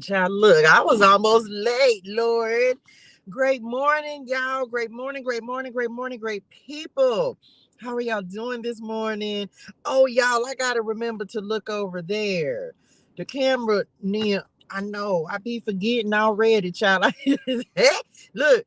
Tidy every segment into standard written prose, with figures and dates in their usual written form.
Child, look, I was almost late, Lord. Great morning, y'all. Great morning, great morning, great morning, great people. How are y'all doing this morning? Oh, y'all, I got to remember to look over there. The camera, near, I know, I be forgetting already, child. Look,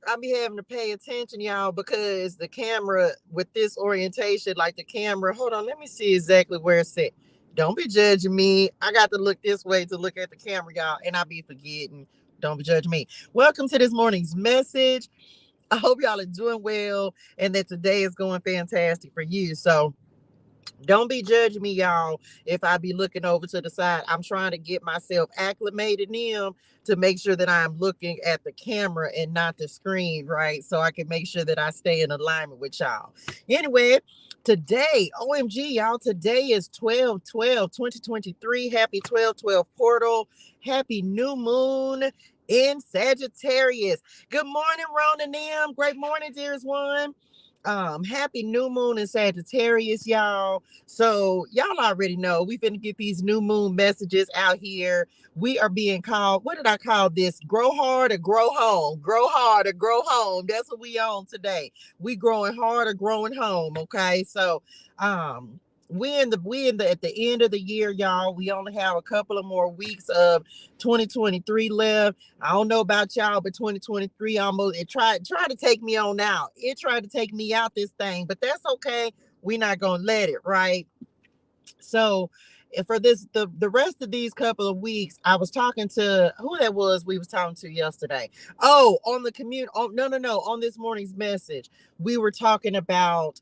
I be having to pay attention, y'all, because the camera with this orientation, like the camera, hold on, let me see exactly where it's at. Don't be judging me. I got to look this way to look at the camera, y'all, and I be forgetting. Don't be judging me. Welcome to this morning's message. I hope y'all are doing well and that today is going fantastic for you. So, don't be judging me, y'all, if I be looking over to the side. I'm trying to get myself acclimated in to make sure that I'm looking at the camera and not the screen, right? So I can make sure that I stay in alignment with y'all. Anyway, today, OMG, y'all, today is 12/12/2023. Happy 12/12 portal. Happy new moon in Sagittarius. Good morning, Rona Nim. Great morning, dearest one. Happy new moon in Sagittarius, y'all. So y'all already know we finna get these new moon messages out here. We are being called, what did I call this? Grow hard or grow home. Grow hard or grow home. That's what we on today. We growing hard or growing home. Okay. So we in the at the end of the year, y'all. We only have a couple of more weeks of 2023 left. I don't know about y'all, but 2023 almost it tried to take me on out. It tried to take me out this thing, but that's okay. We're not gonna let it, right? So for this the rest of these couple of weeks, I was talking to who that was we was talking to yesterday. Oh, on the commute. Oh, no, on this morning's message, we were talking about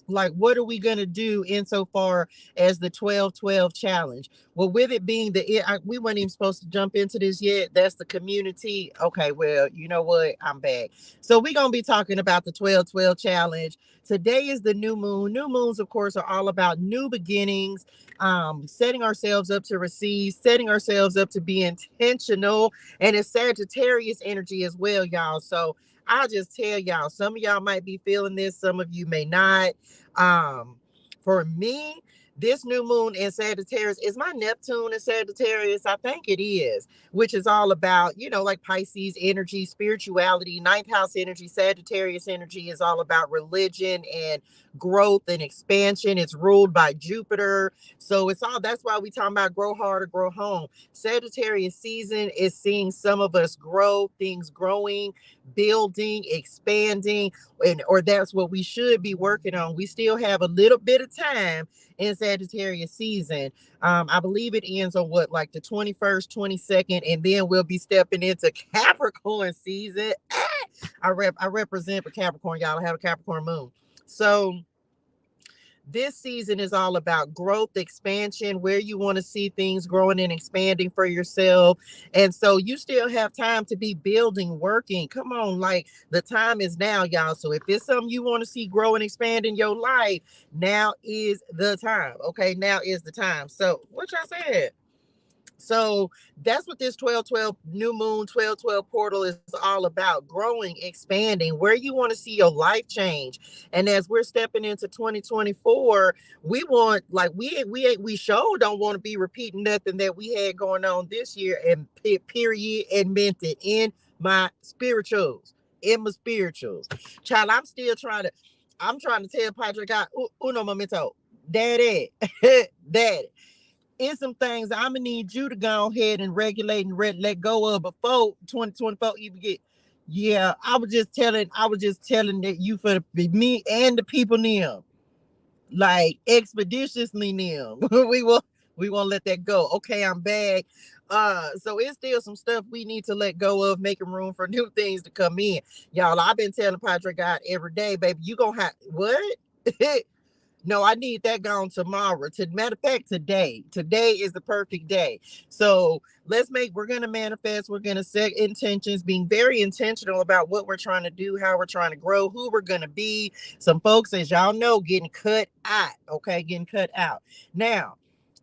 like what are we going to do insofar as the 12/12 challenge. Well, with it being we weren't even supposed to jump into this yet. That's the community. Okay, well, you know what, I'm back. So we're going to be talking about the 12/12 challenge. Today is the new moon. New moons, of course, are all about new beginnings, setting ourselves up to receive, setting ourselves up to be intentional, and it's Sagittarius energy as well, y'all. So I'll just tell y'all, some of y'all might be feeling this, some of you may not. um, for me, this new moon in Sagittarius is my Neptune in Sagittarius. I think it is, which is all about, like Pisces energy, spirituality, ninth house energy. Sagittarius energy is all about religion and growth and expansion. It's ruled by Jupiter. So that's why we talking about grow hard or grow home. Sagittarius season is seeing some of us grow, things growing, building, expanding, or that's what we should be working on. We still have a little bit of time in Sagittarius season. I believe it ends on what, like the 21st, 22nd, and then we'll be stepping into Capricorn season. I represent for Capricorn, y'all. I have a Capricorn moon. So this season is all about growth, expansion, where you want to see things growing and expanding for yourself. And so you still have time to be building, working. Come on, like the time is now, y'all. So if it's something you want to see grow and expand in your life, now is the time. Okay, now is the time. So what y'all said? So that's what this 12/12 new moon 12/12 portal is all about: growing, expanding, where you want to see your life change. And as we're stepping into 2024, we want, like, we sure don't want to be repeating nothing that we had going on this year, and period, and meant it in my spirituals. In my spirituals. Child, I'm trying to tell Patrick, uno momento, daddy, daddy, it's some things I'm gonna need you to go ahead and regulate and let go of before 2024 even get. Yeah, I was just telling that you for me and the people near, like expeditiously near. we won't let that go. Okay, I'm back. So it's still some stuff we need to let go of, making room for new things to come in. Y'all, I've been telling Patrick God every day, baby, you gonna have what? No, I need that gone tomorrow. To matter of fact, today. Today is the perfect day. So we're gonna manifest, we're gonna set intentions, being very intentional about what we're trying to do, how we're trying to grow, who we're gonna be. Some folks, as y'all know, getting cut out. Okay, getting cut out. Now,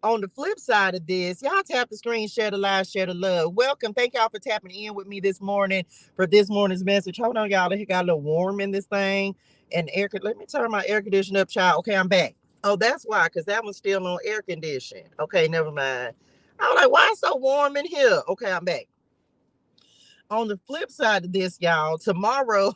on the flip side of this, y'all tap the screen, share the live, share the love. Welcome. Thank y'all for tapping in with me this morning for this morning's message. Hold on, y'all. It got a little warm in this thing. And let me turn my air conditioner up, child. Okay, I'm back. Oh, that's why, because that one's still on air condition. Okay, never mind. I was like, why it's so warm in here? Okay, I'm back. On the flip side of this, y'all, tomorrow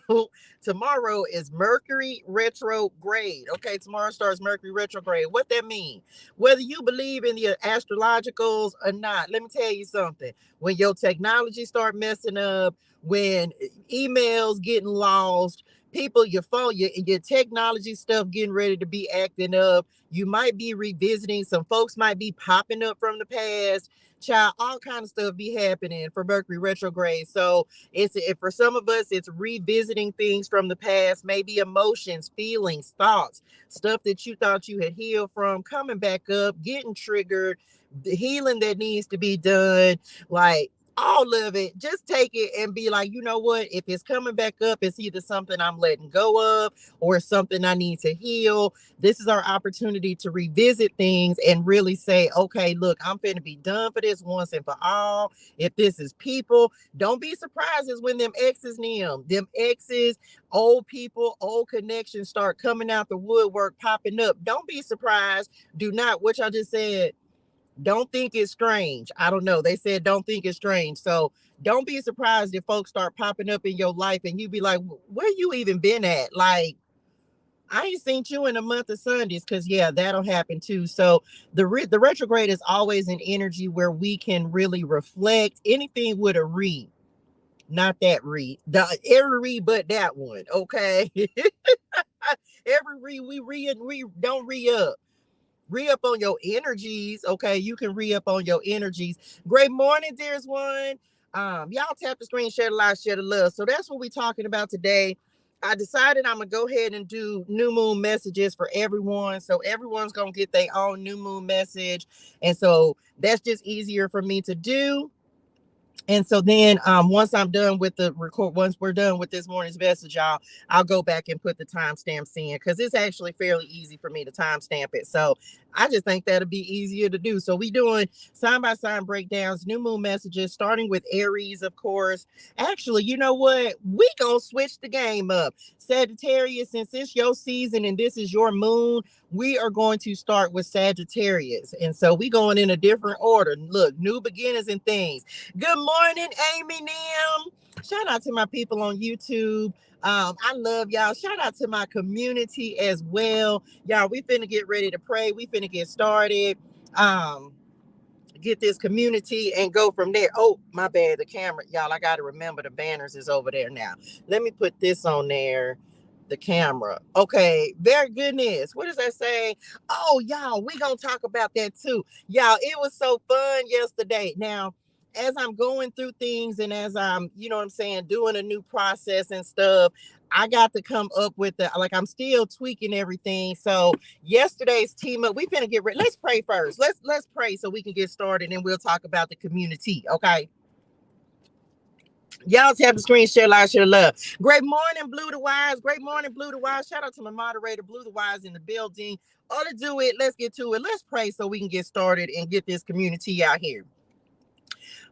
is Mercury retrograde. Okay, tomorrow starts Mercury retrograde. What that mean? Whether you believe in the astrologicals or not, let me tell you something. When your technology start messing up, when emails getting lost, people, your phone, your technology stuff getting ready to be acting up, you might be revisiting. Some folks might be popping up from the past. Child, all kind of stuff be happening for Mercury retrograde. So for some of us, it's revisiting things from the past, maybe emotions, feelings, thoughts, stuff that you thought you had healed from, coming back up, getting triggered, the healing that needs to be done, like all of it. Just take it and be like, you know what? If it's coming back up, it's either something I'm letting go of or something I need to heal. This is our opportunity to revisit things and really say, okay, look, I'm finna be done for this once and for all. If this is people, don't be surprised as when them exes, old people, old connections start coming out the woodwork, popping up. Don't be surprised. Do not, what y'all just said, don't think it's strange. I don't know. They said don't think it's strange. So don't be surprised if folks start popping up in your life and you be like, where you even been at? Like, I ain't seen you in a month of Sundays, because yeah, that'll happen too. So the retrograde is always an energy where we can really reflect. Anything with a re, not that re, the every re but that one. Okay, every re we re and we don't re up. Re-up on your energies. Okay, you can re-up on your energies. Great morning, dearest one. Y'all tap the screen, share the live, share the love. So that's what we're talking about today. I decided I'm gonna go ahead and do new moon messages for everyone. So everyone's gonna get their own new moon message. And so that's just easier for me to do. And so then once I'm done with the record, once we're done with this morning's message, y'all, I'll go back and put the timestamps in, because it's actually fairly easy for me to timestamp it. So I just think that'll be easier to do. So we doing sign by sign breakdowns, new moon messages, starting with Aries, of course. Actually, you know what? We gonna switch the game up. Sagittarius, since it's your season and this is your moon, we are going to start with Sagittarius. And so we going in a different order. Look, new beginnings and things. Good morning, Amy Nim. Shout out to my people on YouTube. I love y'all. Shout out to my community as well. Y'all, we finna get ready to pray. We finna get started. Get this community and go from there. Oh, my bad. The camera, y'all, I got to remember the banners is over there now. Let me put this on there. The camera. Okay, very goodness. What does that say? Oh, y'all, we gonna talk about that too. Y'all, it was so fun yesterday. Now, as I'm going through things and as I'm, you know what I'm saying, doing a new process and stuff, I got to come up with I'm still tweaking everything. So yesterday's team up, we finna get ready. Let's pray first. Let's pray so we can get started and we'll talk about the community. Okay. Y'all tap the screen, share, like, share, love. Great morning, Blue the Wise. Great morning, Blue the Wise. Shout out to my moderator, Blue the Wise, in the building. All to do it. Let's get to it. Let's pray so we can get started and get this community out here.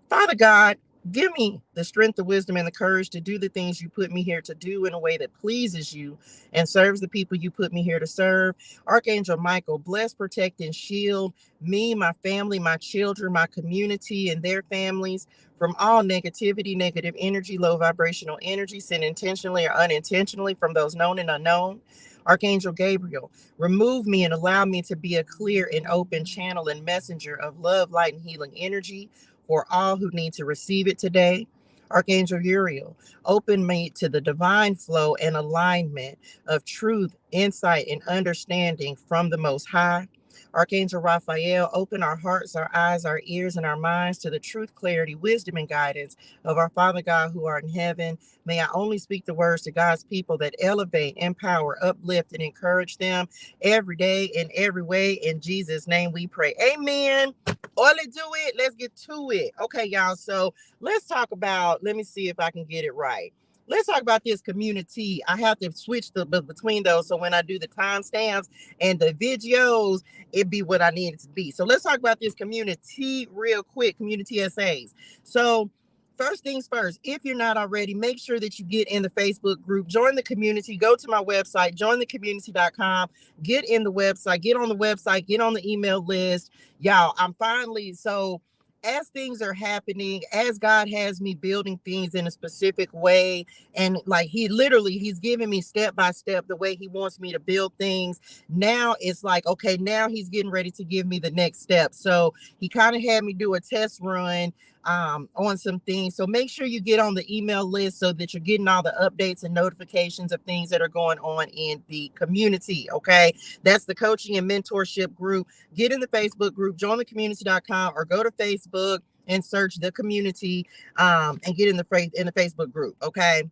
Father God, give me the strength, the wisdom, and the courage to do the things you put me here to do in a way that pleases you and serves the people you put me here to serve. Archangel Michael, bless, protect, and shield me, my family, my children, my community, and their families from all negativity, negative energy, low vibrational energy, sent intentionally or unintentionally from those known and unknown. Archangel Gabriel, remove me and allow me to be a clear and open channel and messenger of love, light, and healing energy for all who need to receive it today. Archangel Uriel, open me to the divine flow and alignment of truth, insight, and understanding from the Most High. Archangel Raphael, open our hearts, our eyes, our ears, and our minds to the truth, clarity, wisdom, and guidance of our Father God who art in heaven. May I only speak the words to God's people that elevate, empower, uplift, and encourage them every day in every way. In Jesus' name we pray. Amen. Let's do it. Let's get to it. Okay, y'all. So let's talk about, let me see if I can get it right. Let's talk about this community. I have to switch between those. So when I do the timestamps and the videos, it be what I need it to be. So let's talk about this community real quick, community essays. So first things first, if you're not already, make sure that you get in the Facebook group, join the community, go to my website, jointhecommunitea.com, get in the website, get on the website, get on the email list. Y'all, I'm finally, so as things are happening, as God has me building things in a specific way, and like he's giving me step by step the way he wants me to build things. Now it's like, okay, now he's getting ready to give me the next step. So he kind of had me do a test run on some things. So make sure you get on the email list so that you're getting all the updates and notifications of things that are going on in the community. Okay. That's the coaching and mentorship group. Get in the Facebook group, jointhecommunitea.com, or go to Facebook and search the community and get in the Facebook group. Okay.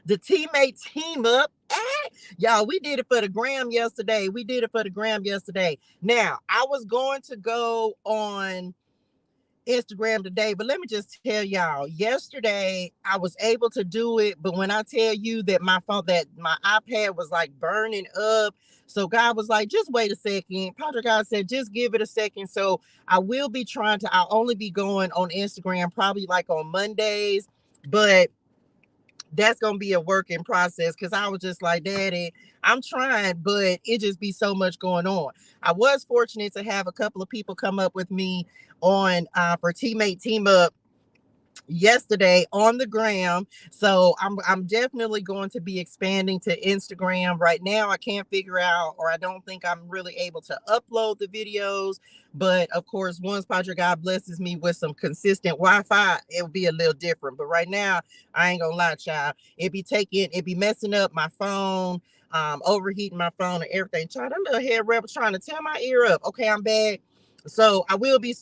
The teammate team up. Y'all, we did it for the gram yesterday. Now, I was going to go on Instagram today, but let me just tell y'all, yesterday I was able to do it, but when I tell you that my iPad was like burning up, so God was like, just wait a second. Padre God said, just give it a second. So I'll only be going on Instagram probably like on Mondays, but that's gonna be a work in process, because I was just like, Daddy, I'm trying, but it just be so much going on. I was fortunate to have a couple of people come up with me on for teammate team up yesterday on the gram. So I'm definitely going to be expanding to Instagram. Right now I can't figure out, or I don't think I'm really able to upload the videos, but of course once Padre God blesses me with some consistent Wi-Fi, it'll be a little different. But right now I ain't gonna lie, child, it be messing up my phone, overheating my phone and everything. Child, that little head rebel trying to tear my ear up. Okay, I'm back. So I will be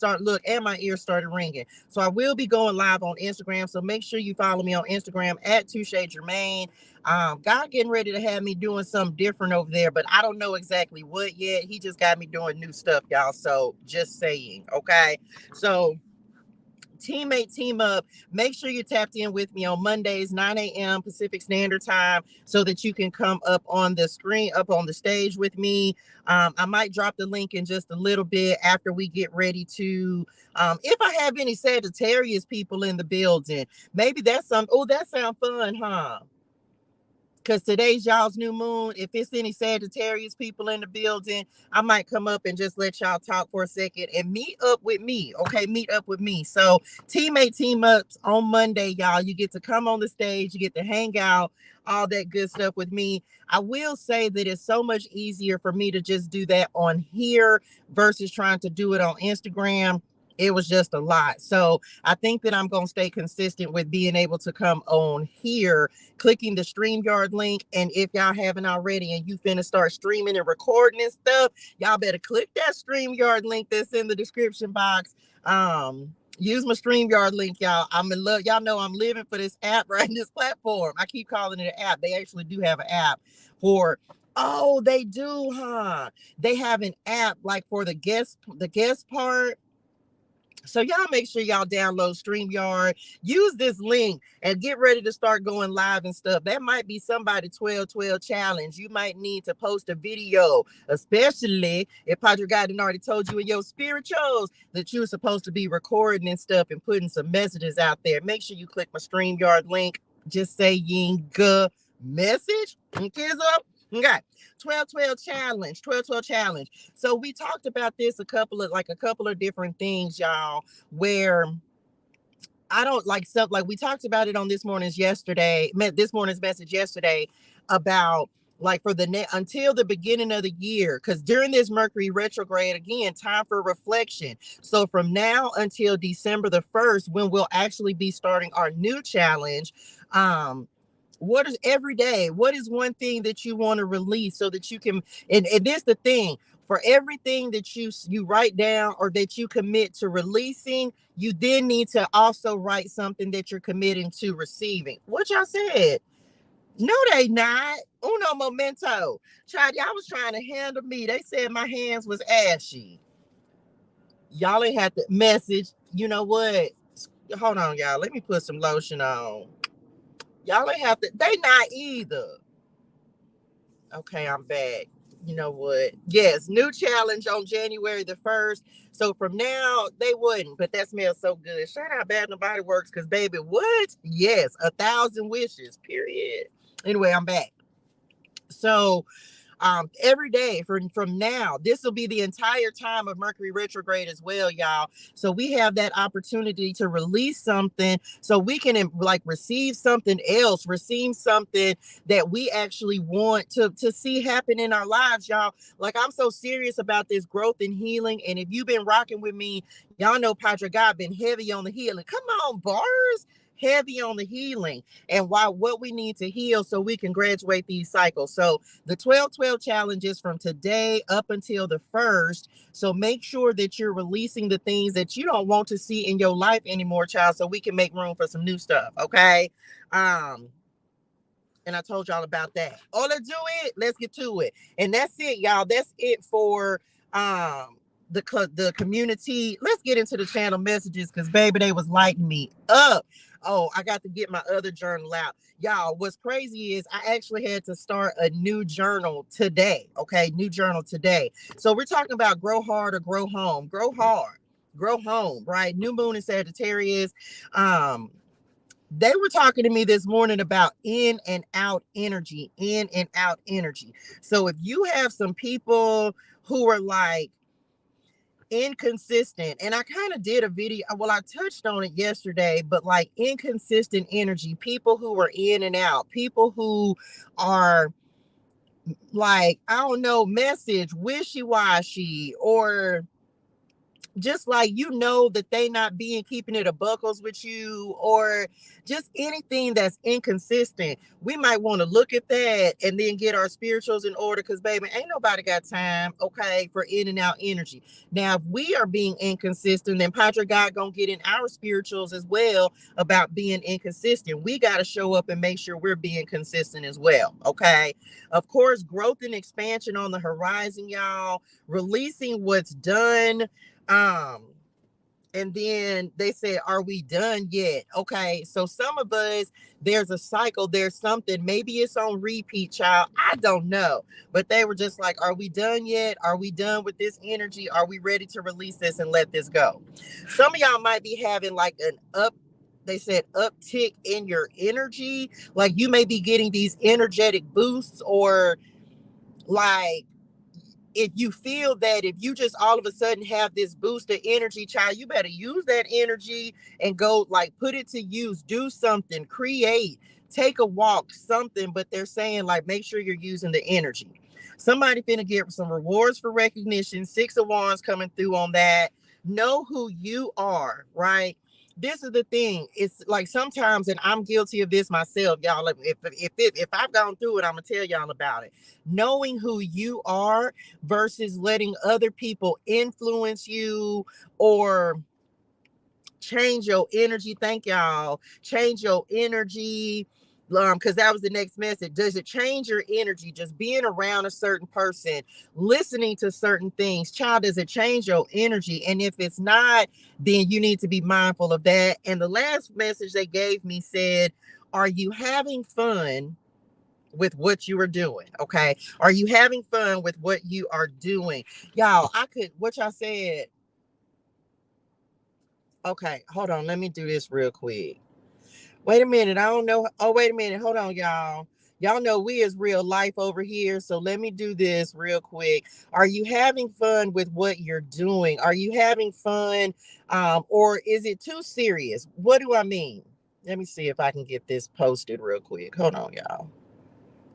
and my ear started ringing. So I will be going live on Instagram. So make sure you follow me on Instagram at ToShae Germaine. God getting ready to have me doing something different over there, but I don't know exactly what yet. He just got me doing new stuff, y'all. So just saying, okay. So teammate team up, make sure you're tapped in with me on Mondays 9 a.m. Pacific Standard Time so that you can come up on the screen, up on the stage with me. I might drop the link in just a little bit after we get ready to if I have any Sagittarius people in the building. Maybe that's that sounds fun, huh? Because today's y'all's new moon. If it's any Sagittarius people in the building, I might come up and just let y'all talk for a second and meet up with me. Okay, meet up with me. So teammate team ups on Monday, y'all. You get to come on the stage, you get to hang out, all that good stuff with me. I will say that it's so much easier for me to just do that on here versus trying to do it on Instagram. It was just a lot. So I think that I'm going to stay consistent with being able to come on here, clicking the StreamYard link. And if y'all haven't already and you finna start streaming and recording and stuff, y'all better click that StreamYard link that's in the description box. Use my StreamYard link, y'all. I'm in love. Y'all know I'm living for this app, right? This platform. I keep calling it an app. They actually do have an app for. Oh, they do, huh? They have an app like for the guest part. So y'all make sure y'all download StreamYard, use this link, and get ready to start going live and stuff. That might be somebody 12-12 challenge. You might need to post a video, especially if Padre God already told you in your spirituals that you're supposed to be recording and stuff and putting some messages out there. Make sure you click my StreamYard link. Just saying good message. Okay. 12-12 challenge. So we talked about this a couple of different things, y'all, where I don't like stuff like we talked about it on this morning's message yesterday about like for the net until the beginning of the year, because during this Mercury retrograde, again, time for reflection. So from now until December the 1st, when we'll actually be starting our new challenge, what is every day? What is one thing that you want to release so that you can, and this the thing, for everything that you write down or that you commit to releasing, you then need to also write something that you're committing to receiving. What y'all said? No, they not. Uno momento. Y'all was trying to handle me. They said my hands was ashy. Y'all ain't had to message. You know what? Hold on, y'all. Let me put some lotion on. Y'all ain't have to. They not either. Okay, I'm back. You know what? Yes, new challenge on January the 1st. So from now, they wouldn't, but that smells so good. Shout out Bath and Body Works, because baby, what? Yes, 1,000 wishes, period. Anyway, I'm back. So every day from now. This will be the entire time of Mercury retrograde as well, y'all. So we have that opportunity to release something so we can like receive something else, receive something that we actually want to see happen in our lives, y'all. Like, I'm so serious about this growth and healing. And if you've been rocking with me, y'all know Padre God been heavy on the healing. Come on, bars. Heavy on the healing and what we need to heal so we can graduate these cycles. So the 12-12 challenge is from today up until the 1st. So make sure that you're releasing the things that you don't want to see in your life anymore, child, so we can make room for some new stuff. Okay. And I told y'all about that. Oh, let's do it. Let's get to it. And that's it, y'all. That's it for the community. Let's get into the channel messages because baby, they was lighting me up. Oh, I got to get my other journal out. Y'all, what's crazy is I actually had to start a new journal today. Okay, new journal today. So we're talking about grow hard or grow home. Grow hard, grow home, right? New moon in Sagittarius. They were talking to me this morning about in and out energy, in and out energy. So if you have some people who are like inconsistent, and I kind of did a video, well, I touched on it yesterday, but like inconsistent energy, people who are in and out, people who are like, I don't know, message wishy-washy, or just like, you know, that they not being keeping it a buckles with you, or just anything that's inconsistent. We might want to look at that and then get our spirituals in order, because baby, ain't nobody got time, okay, for in and out energy. Now if we are being inconsistent, then Padre God gonna get in our spirituals as well about being inconsistent. We got to show up and make sure we're being consistent as well. Okay, of course, growth and expansion on the horizon, y'all. Releasing what's done. And then they said, are we done yet? Okay, so some of us, there's a cycle, there's something, maybe it's on repeat, child, I don't know, but they were just like, are we done yet? Are we done with this energy? Are we ready to release this and let this go? Some of y'all might be having like they said uptick in your energy, like you may be getting these energetic boosts, or like, if you feel that if you just all of a sudden have this boost of energy, child, you better use that energy and go like put it to use, do something, create, take a walk, something. But they're saying like, make sure you're using the energy. Somebody finna get some rewards for recognition. 6 of Wands coming through on that. Know who you are, right? This is the thing. It's like sometimes, and I'm guilty of this myself, y'all. If I've gone through it, I'm gonna tell y'all about it. Knowing who you are versus letting other people influence you or change your energy. Thank y'all. Change your energy. Because that was the next message. Does it change your energy just being around a certain person, listening to certain things? Child, does it change your energy? And if it's not, then you need to be mindful of that. And the last message they gave me said, are you having fun with what you are doing? Okay, are you having fun with what you are doing? Y'all, what y'all said. Okay, hold on, let me do this real quick. Wait a minute, I don't know. Oh, wait a minute, hold on, y'all know we is real life over here, so let me do this real quick. Are you having fun with what you're doing? Are you having fun, or is it too serious? What do I mean? Let me see if I can get this posted real quick. Hold on, y'all.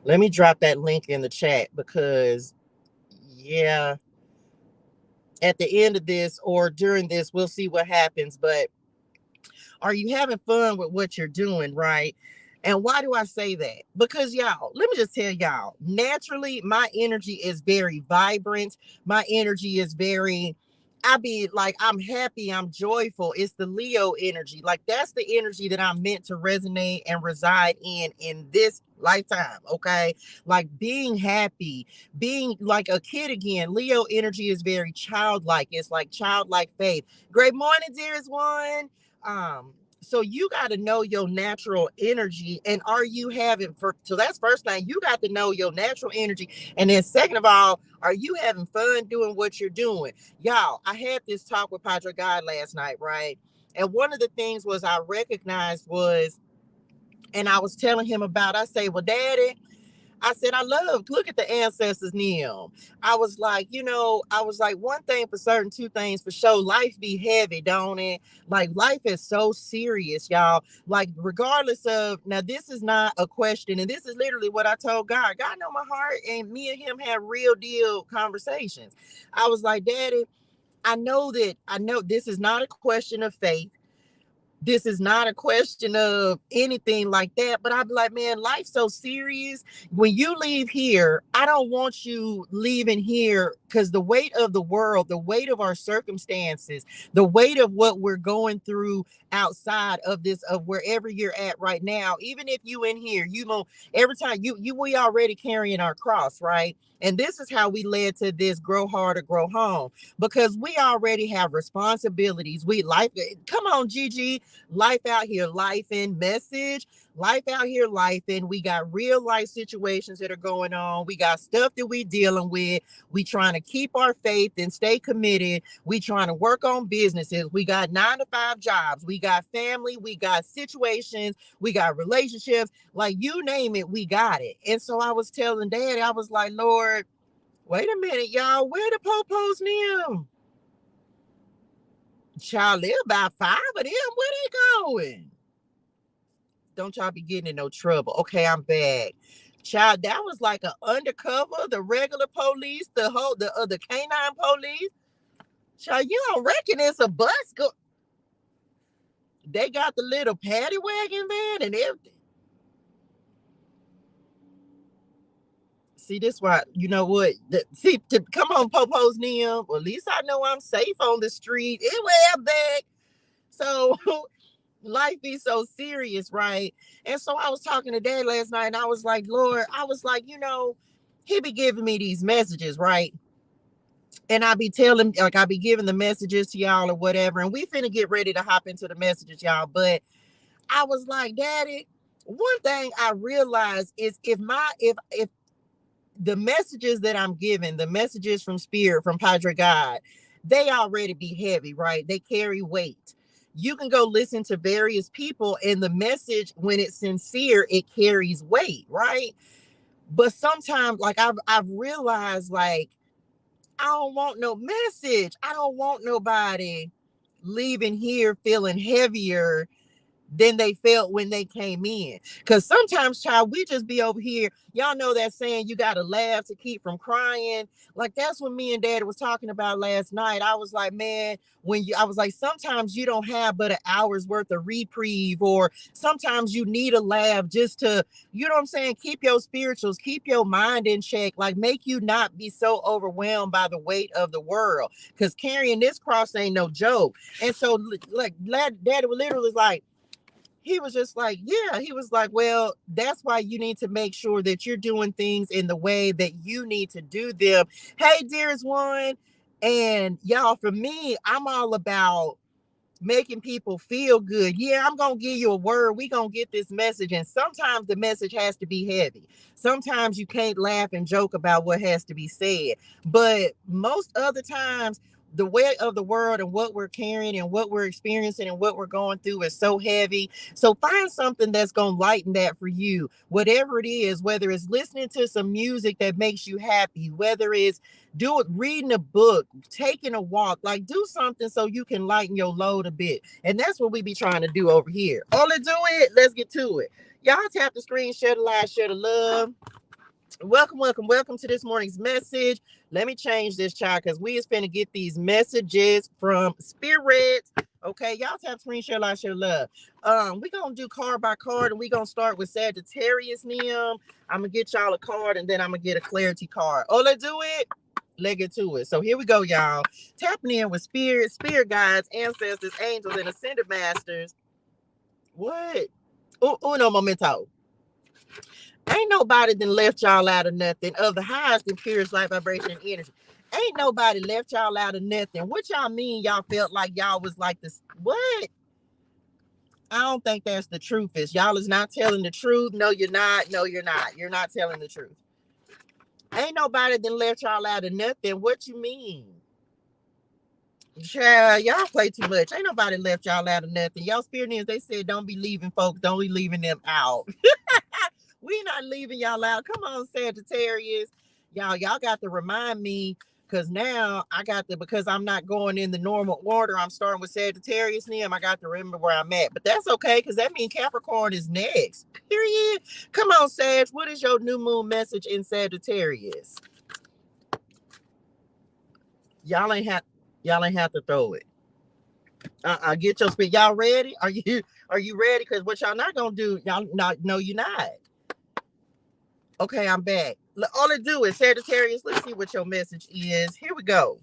Let me drop that link in the chat, because yeah, at the end of this or during this, we'll see what happens. But are you having fun with what you're doing, right? And why do I say that? Because y'all, let me just tell y'all, naturally, my energy is very vibrant. My energy is very, I be like, I'm happy, I'm joyful. It's the Leo energy. Like, that's the energy that I'm meant to resonate and reside in this lifetime. Okay. Like being happy, being like a kid again. Leo energy is very childlike. It's like childlike faith. Great morning, dearest one. So you got to know your natural energy, and are you having so that's first thing, you got to know your natural energy. And then second of all, are you having fun doing what you're doing? Y'all, I had this talk with Padre God last night, right? And one of the things was I recognized was, and I was telling him about, I say, well, daddy, I said, look at the ancestors, Neil. I was like, one thing for certain, two things for sure. Life be heavy, don't it? Like, life is so serious, y'all. Like, regardless of, now, this is not a question. And this is literally what I told God. God know my heart. And me and him have real deal conversations. I was like, Daddy, I know this is not a question of faith. This is not a question of anything like that. But I'd be like, man, life's so serious. When you leave here, I don't want you leaving here because the weight of the world, the weight of our circumstances, the weight of what we're going through outside of this, of wherever you're at right now, even if you in here, every time we already carrying our cross, right? And this is how we led to this grow hard or grow home, because we already have responsibilities. Come on, Gigi. Life out here, life in message, life out here, life in. We got real life situations that are going on. We got stuff that we dealing with. We trying to keep our faith and stay committed. We trying to work on businesses. We got 9-to-5 jobs. We got family. We got situations. We got relationships. Like, you name it, we got it. And so I was telling Daddy, I was like, Lord, wait a minute, y'all. Where the popos now? Child, live about 5 of them. Where they going? Don't y'all be getting in no trouble. Okay, I'm back. Child, that was like an undercover, the regular police, the canine police. Child, you don't reckon it's a bus? They got the little paddy wagon van and everything. See, this why, you know what? Come on, popos, Nim. Well, at least I know I'm safe on the street. Anyway, I'm back. So life be so serious, right? And so I was talking to Dad last night, and I was like, Lord, I was like, he be giving me these messages, right? And I be telling, like, I be giving the messages to y'all or whatever, and we finna get ready to hop into the messages, y'all. But I was like, Daddy, one thing I realized is if the messages that I'm giving, the messages from Spirit, from Padre God, they already be heavy, right? They carry weight. You can go listen to various people, and the message, when it's sincere, it carries weight, right? But sometimes, like, I've realized, like, I don't want no message. I don't want nobody leaving here feeling heavier than they felt when they came in. Because sometimes, child, we just be over here. Y'all know that saying, you got to laugh to keep from crying. Like, that's what me and Daddy was talking about last night. I was like, man, I was like, sometimes you don't have but an hour's worth of reprieve, or sometimes you need a laugh just to, you know what I'm saying, keep your spirituals, keep your mind in check, like, make you not be so overwhelmed by the weight of the world. Because carrying this cross ain't no joke. And so, like, Daddy was literally like, he was just like, yeah, he was like, well, that's why you need to make sure that you're doing things in the way that you need to do them. Hey, dearest one. And y'all, for me, I'm all about making people feel good. Yeah, I'm going to give you a word. We're going to get this message. And sometimes the message has to be heavy. Sometimes you can't laugh and joke about what has to be said. But most other times, the weight of the world and what we're carrying and what we're experiencing and what we're going through is so heavy. So find something that's going to lighten that for you, whatever it is, whether it's listening to some music that makes you happy, whether it's reading a book, taking a walk, like, do something so you can lighten your load a bit. And that's what we be trying to do over here. All to do it, let's get to it. Y'all tap the screen, share the live, share the love. Welcome to this morning's message. Let me change this, child, because we is finna get these messages from Spirit. Okay, y'all tap screen, share, live, share, love. We gonna do card by card, and we gonna start with Sagittarius, Nim. I'm gonna get y'all a card, and then I'm gonna get a clarity card. Oh, let's do it. Let's get to it. So here we go, y'all. Tapping in with spirit guides, ancestors, angels, and ascended masters. What? Uno momento. Ain't nobody then left y'all out of nothing of the highest and purest light vibration and energy. Ain't nobody left y'all out of nothing. What y'all mean y'all felt like y'all was like this? What? I don't think that's the truth. Is y'all is not telling the truth. No, you're not. No, you're not. You're not telling the truth. Ain't nobody then left y'all out of nothing. What you mean? Child, y'all play too much. Ain't nobody left y'all out of nothing. Y'all spiritians, they said don't be leaving folks. Don't be leaving them out. We not leaving y'all out. Come on, Sagittarius. Y'all got to remind me, because now I got to, because I'm not going in the normal order. I'm starting with Sagittarius and them. I got to remember where I'm at. But that's okay, because that means Capricorn is next. Period. Come on, Sag. What is your new moon message in Sagittarius? Y'all ain't have to throw it. Get your speed. Y'all ready? Are you ready? Because what y'all not gonna do, y'all not, no, you're not. Okay, I'm back. All it do is Sagittarius. Let's see what your message is. Here we go.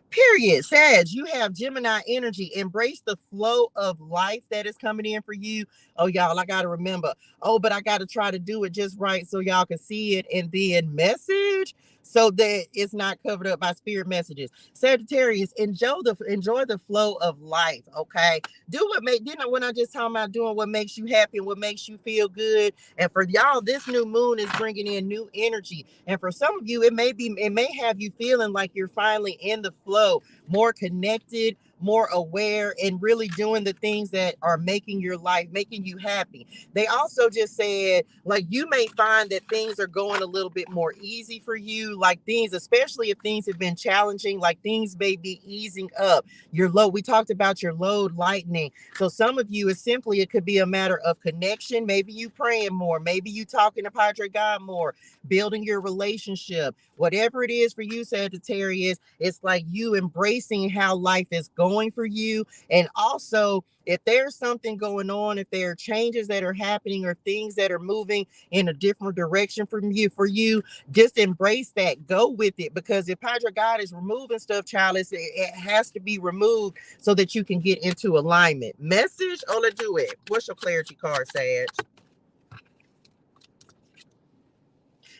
Period. Sag, you have Gemini energy. Embrace the flow of life that is coming in for you. Oh, y'all, I got to remember. Oh, but I got to try to do it just right so y'all can see it and then message so that it's not covered up by spirit messages. Sagittarius, enjoy the flow of life, okay? Do what when I just talking about doing what makes you happy and what makes you feel good. And for y'all, this new moon is bringing in new energy. And for some of you, it may have you feeling like you're finally in the flow, more connected, more aware, and really doing the things that are making your life, making you happy. They also just said, like, you may find that things are going a little bit more easy for you, like things, especially if things have been challenging, like things may be easing up. Your load, we talked about your load lightening. So some of you, it could be a matter of connection. Maybe you praying more. Maybe you talking to Padre God more, building your relationship. Whatever it is for you, Sagittarius, it's like you embracing how life is going for you. And also, if there's something going on, if there are changes that are happening or things that are moving in a different direction from you, just embrace that. Go with it. Because if Padre God is removing stuff, child, it has to be removed so that you can get into alignment. Message, Ola, do it. What's your clarity card, Sag?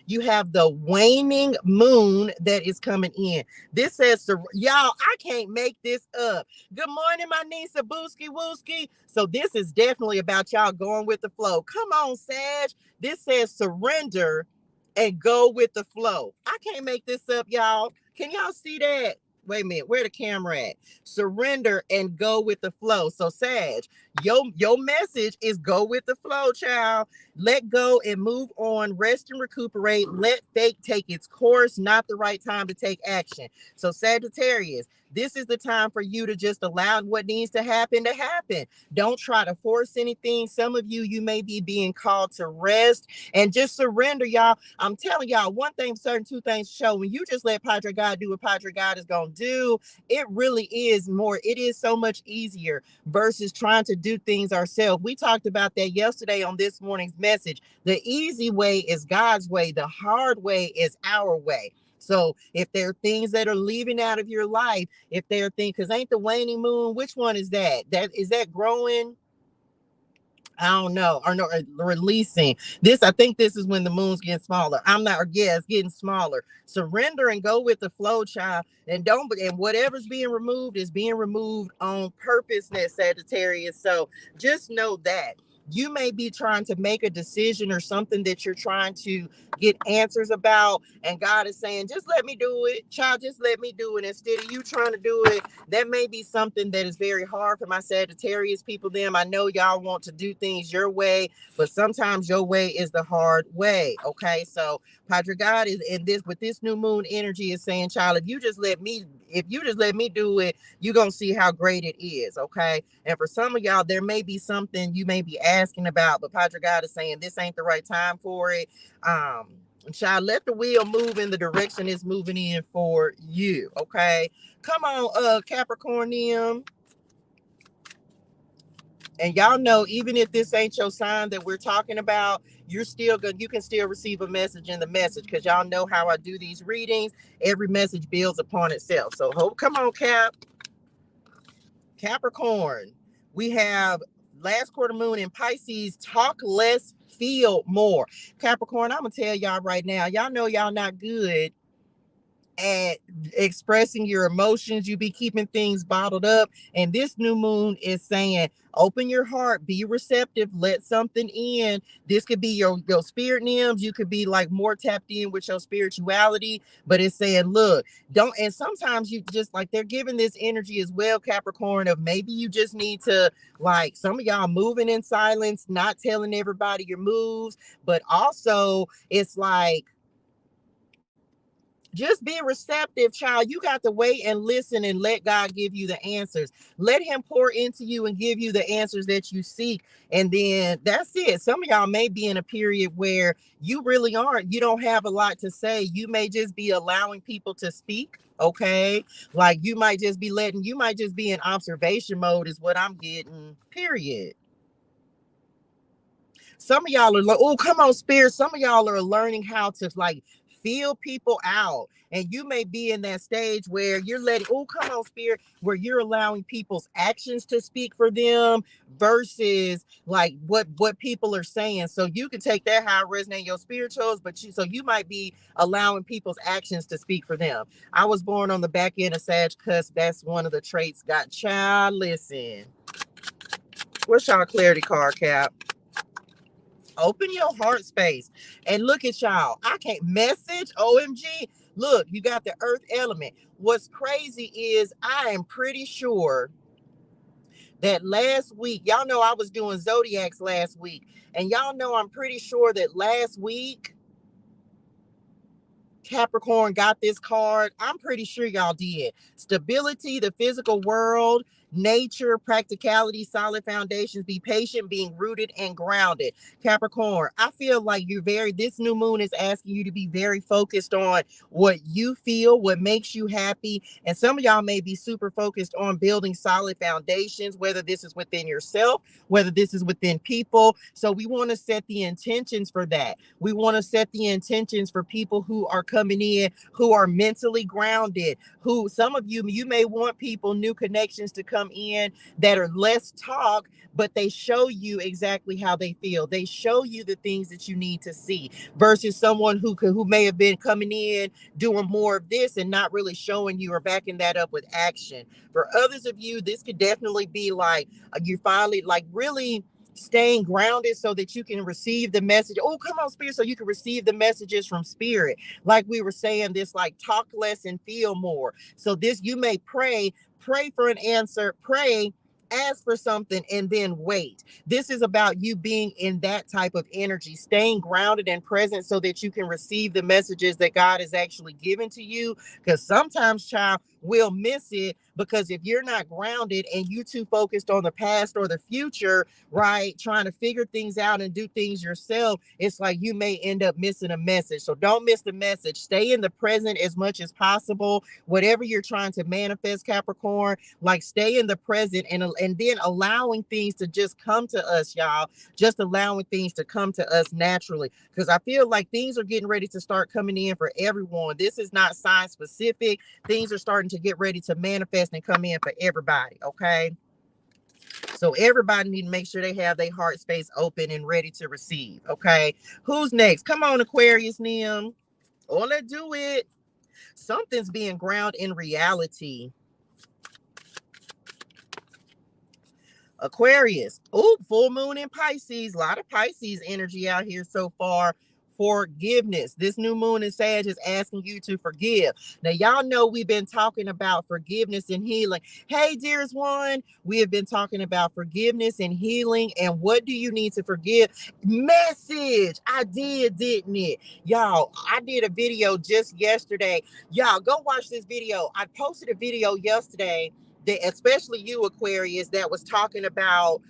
You have the waning moon that is coming in. This says, y'all, I can't make this up. Good morning, my niece, Booski Wooski. So this is definitely about y'all going with the flow. Come on, Sag. This says surrender and go with the flow. I can't make this up, y'all. Can y'all see that? Wait a minute, where the camera at? Surrender and go with the flow. So Sag, your message is go with the flow, child. Let go and move on. Rest and recuperate. Let fate take its course. Not the right time to take action. So Sagittarius, this is the time for you to just allow what needs to happen to happen. Don't try to force anything. Some of you may be being called to rest and just surrender, y'all. I'm telling y'all, one thing certain, two things show. When you just let Padre God do what Padre God is going to do, it really is more. It is so much easier versus trying to do things ourselves. We talked about that yesterday on this morning's message. The easy way is God's way. The hard way is our way. So if there are things that are leaving out of your life, if there are things, because ain't the waning moon, which one is that? Is that growing? I don't know, or no, releasing this. I think this is when the moon's getting smaller. I'm not, or yeah, it's getting smaller. Surrender and go with the flow, child. And whatever's being removed is being removed on purpose, Sagittarius. So just know that you may be trying to make a decision or something that you're trying to get answers about, and God is saying, just let me do it, child. Just let me do it. Instead of you trying to do it, that may be something that is very hard for my Sagittarius people. I know y'all want to do things your way, but sometimes your way is the hard way. Okay, so Padre God is in this, with this new moon energy, is saying, child, if you just let me do it, you're gonna see how great it is. Okay, and for some of y'all, there may be something you may be asking about, but Padre God is saying this ain't the right time for it. Child, let the wheel move in the direction it's moving in for you. Okay, come on, Capricornium. And y'all know, even if this ain't your sign that we're talking about, you're still good. You can still receive a message in the message, because y'all know how I do these readings. Every message builds upon itself. So come on, Capricorn. We have last quarter moon in Pisces. Talk less, feel more. Capricorn, I'm gonna tell y'all right now. Y'all know y'all not good at expressing your emotions. You be keeping things bottled up. And this new moon is saying, open your heart, be receptive, let something in. This could be your spirit names. You could be like more tapped in with your spirituality, but it's saying, look, don't. And sometimes you just like, they're giving this energy as well, Capricorn, of maybe you just need to, like, some of y'all moving in silence, not telling everybody your moves, but also it's like, just be receptive, child. You got to wait and listen and let God give you the answers. Let him pour into you and give you the answers that you seek. And then that's it. Some of y'all may be in a period where you really aren't. You don't have a lot to say. You may just be allowing people to speak. Okay. Like you might just be you might just be in observation mode, is what I'm getting. Period. Some of y'all are like, oh, come on, spirit. Some of y'all are learning how to like feel people out. And you may be in that stage where you're letting, oh, come on, spirit, where you're allowing people's actions to speak for them versus like what people are saying. So you can take that how it resonates your spirituals, but you might be allowing people's actions to speak for them. I was born on the back end of Sag cusp. That's one of the traits. Got child. Listen. What's y'all clarity card, Cap? Open your heart space and look at y'all. I can't message. OMG. Look, you got the earth element. What's crazy is I am pretty sure that last week, y'all know I was doing zodiacs last week, and y'all know I'm pretty sure that last week Capricorn got this card. I'm pretty sure y'all did. Stability, the physical world, nature, practicality, solid foundations, be patient, being rooted and grounded. Capricorn, I feel like this new moon is asking you to be very focused on what you feel, what makes you happy. And some of y'all may be super focused on building solid foundations, whether this is within yourself, whether this is within people. So we want to set the intentions for that. We want to set the intentions for people who are coming in, who are mentally grounded, who some of you may want people, new connections to come in that are less talk, but they show you exactly how they feel. They show you the things that you need to see versus someone who may have been coming in doing more of this and not really showing you or backing that up with action. For others of you, this could definitely be like you finally like really staying grounded so that you can receive the message. Oh, come on, spirit, so you can receive the messages from spirit. Like we were saying, this like talk less and feel more. So this, you may pray for an answer, pray, ask for something, and then wait. This is about you being in that type of energy, staying grounded and present so that you can receive the messages that God is actually giving to you. Because sometimes, child, we'll miss it because if you're not grounded and you too focused on the past or the future, right, trying to figure things out and do things yourself, it's like you may end up missing a message. So don't miss the message. Stay in the present as much as possible. Whatever you're trying to manifest, Capricorn, like stay in the present and then allowing things to just come to us, y'all. Just allowing things to come to us naturally. Because I feel like things are getting ready to start coming in for everyone. This is not sign specific. Things are starting to get ready to manifest and come in for everybody. Okay. So everybody need to make sure they have their heart space open and ready to receive. Okay. Who's next? Come on, Aquarius, Nim. Oh, let's do it. Something's being grounded in reality. Aquarius. Oh, full moon in Pisces. A lot of Pisces energy out here so far. Forgiveness. This new moon in Sag is asking you to forgive. Now, y'all know we've been talking about forgiveness and healing. Hey, dearest one, we have been talking about forgiveness and healing. And what do you need to forgive? Message. I did, didn't it? Y'all, I did a video just yesterday. Y'all, go watch this video. I posted a video yesterday that, especially you, Aquarius, that was talking about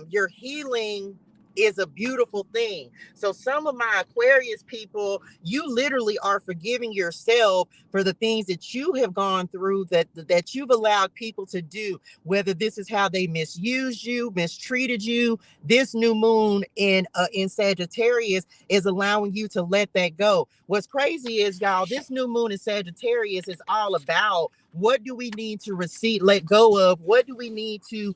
your healing is a beautiful thing. So some of my Aquarius people, you literally are forgiving yourself for the things that you have gone through, that you've allowed people to do, whether this is how they misused you, mistreated you. This new moon in Sagittarius is allowing you to let that go. What's crazy is, y'all, this new moon in Sagittarius is all about What do we need to receive, let go of? What do we need to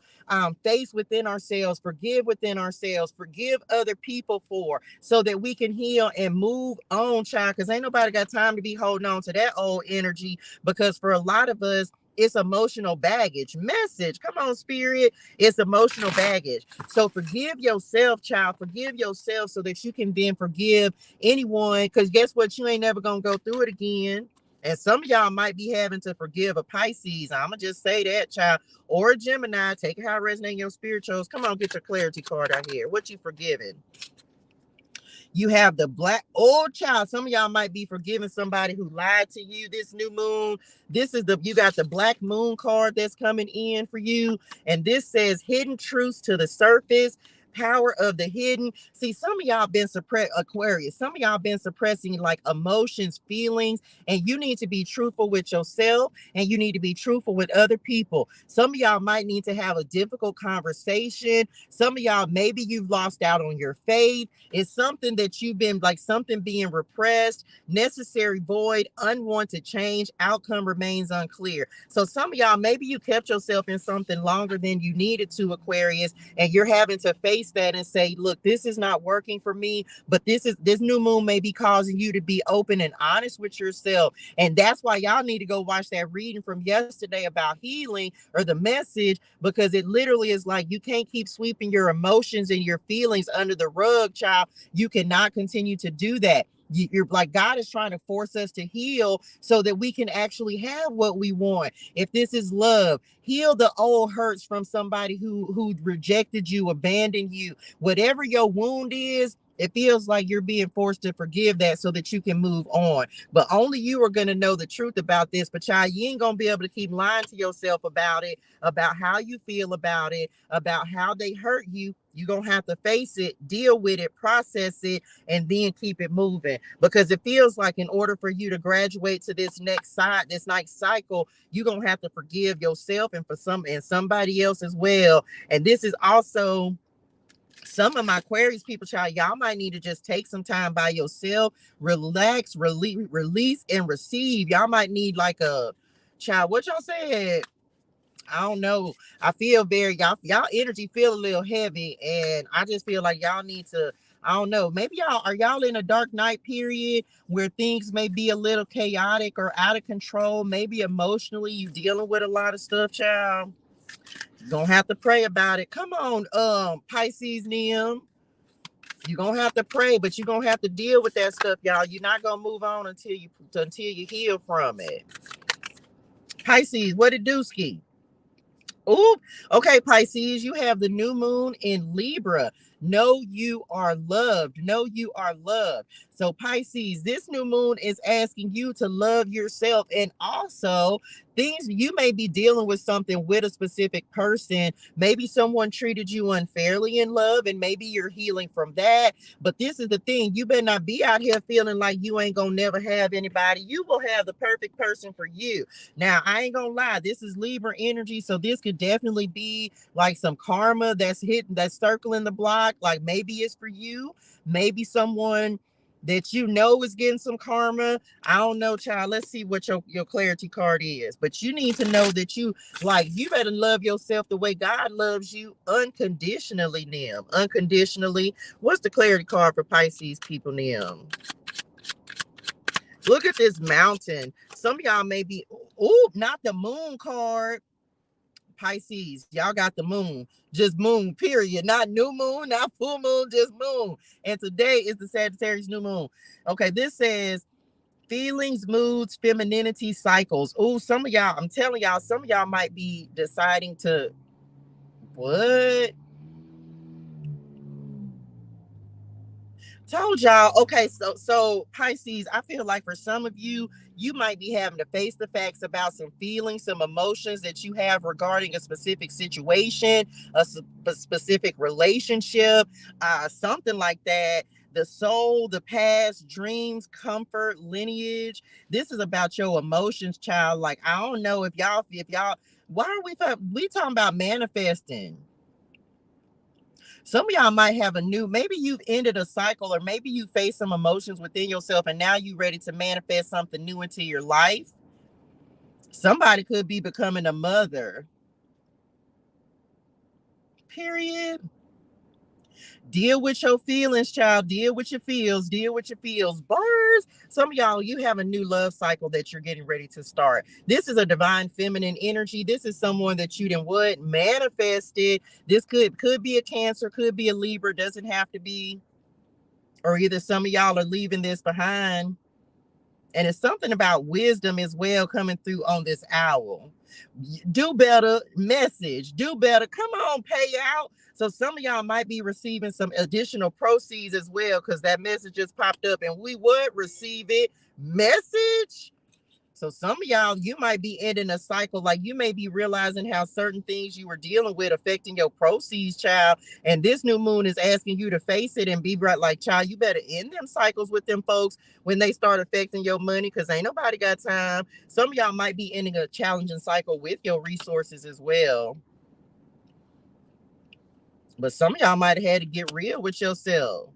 face within ourselves, forgive within ourselves, forgive other people for, so that we can heal and move on, child? Because ain't nobody got time to be holding on to that old energy, because for a lot of us, it's emotional baggage. Message, come on, spirit. It's emotional baggage. So forgive yourself, child. Forgive yourself so that you can then forgive anyone. Because guess what? You ain't never going to go through it again. And some of y'all might be having to forgive a Pisces. I'm going to just say that, child. Or a Gemini. Take it how it resonates in your spirituals. Come on, get your clarity card out here. What you forgiving? You have the black old child. Some of y'all might be forgiving somebody who lied to you this new moon. This is you got the black moon card that's coming in for you. And this says hidden truths to the surface. Power of the hidden. See, some of y'all been suppressed, Aquarius. Some of y'all been suppressing like emotions, feelings, and you need to be truthful with yourself, and you need to be truthful with other people. Some of y'all might need to have a difficult conversation. Some of y'all, maybe you've lost out on your faith. It's something that you've been like, something being repressed, necessary void, unwanted change, outcome remains unclear. So some of y'all, maybe you kept yourself in something longer than you needed to, Aquarius, and you're having to face that and say, look, this is not working for me, but this new moon may be causing you to be open and honest with yourself. And that's why y'all need to go watch that reading from yesterday about healing, or the message, because it literally is like, you can't keep sweeping your emotions and your feelings under the rug, child. You cannot continue to do that. You're like, God is trying to force us to heal so that we can actually have what we want. If this is love, heal the old hurts from somebody who rejected you, abandoned you. Whatever your wound is, it feels like you're being forced to forgive that so that you can move on. But only you are going to know the truth about this. But child, you ain't going to be able to keep lying to yourself about it, about how you feel about it, about how they hurt you. You're going to have to face it, deal with it, process it, and then keep it moving. Because it feels like in order for you to graduate to this next cycle, you're going to have to forgive yourself and somebody else as well. And this is also some of my Aquarius people, child, y'all might need to just take some time by yourself, relax, release, and receive. Y'all might need like a child. What y'all said? I don't know. I feel very y'all energy feel a little heavy, and I just feel like y'all need to. I don't know. Maybe y'all in a dark night period where things may be a little chaotic or out of control. Maybe emotionally you dealing with a lot of stuff, child. You're gonna have to pray about it. Come on, Pisces Nim. You're gonna have to pray, but you're gonna have to deal with that stuff, y'all. You're not gonna move on until you heal from it. Pisces, what it do, ski? Oh, okay, Pisces, you have the new moon in Libra. Know you are loved. Know you are loved. So, Pisces, this new moon is asking you to love yourself. And also, things you may be dealing with something with a specific person. Maybe someone treated you unfairly in love, and maybe you're healing from that. But this is the thing, you better not be out here feeling like you ain't gonna never have anybody. You will have the perfect person for you. Now, I ain't gonna lie, this is Libra energy, so this could definitely be like some karma that's circling the block. Like maybe it's for you, maybe someone that you know is getting some karma. I don't know, child. Let's see what your clarity card is. But you need to know that you better love yourself the way God loves you unconditionally, Nim. Unconditionally. What's the clarity card for Pisces people, Nim? Look at this mountain. Some of y'all may be, not the moon card. Pisces, y'all got the moon, just moon, period. Not new moon, not full moon, just moon. And today is the Sagittarius new moon. Okay, this says feelings, moods, femininity, cycles. Oh, some of y'all, I'm telling y'all, some of y'all might be deciding to, what? Told y'all. Okay, so Pisces, I feel like for some of you, you might be having to face the facts about some feelings, some emotions that you have regarding a specific situation, a specific relationship, something like that. The soul, the past, dreams, comfort, lineage. This is about your emotions, child. Like, I don't know if y'all, why are we talking about manifesting? Some of y'all might have maybe you've ended a cycle, or maybe you face some emotions within yourself and now you're ready to manifest something new into your life. Somebody could be becoming a mother. Period. Deal with your feelings, child. Deal with your feels. Deal with your feels. Birds. Some of y'all, you have a new love cycle that you're getting ready to start. This is a divine feminine energy. This is someone that you didn't what manifested. This could be a Cancer, could be a Libra. Doesn't have to be. Or either some of y'all are leaving this behind. And it's something about wisdom as well coming through on this owl. Do better, message. Do better. Come on, pay out. So some of y'all might be receiving some additional proceeds as well, because that message just popped up and we would receive it. Message. So some of y'all, you might be ending a cycle. Like you may be realizing how certain things you were dealing with affecting your proceeds, child. And this new moon is asking you to face it and be right. Like, child, you better end them cycles with them folks when they start affecting your money, because ain't nobody got time. Some of y'all might be ending a challenging cycle with your resources as well. But some of y'all might have had to get real with yourself.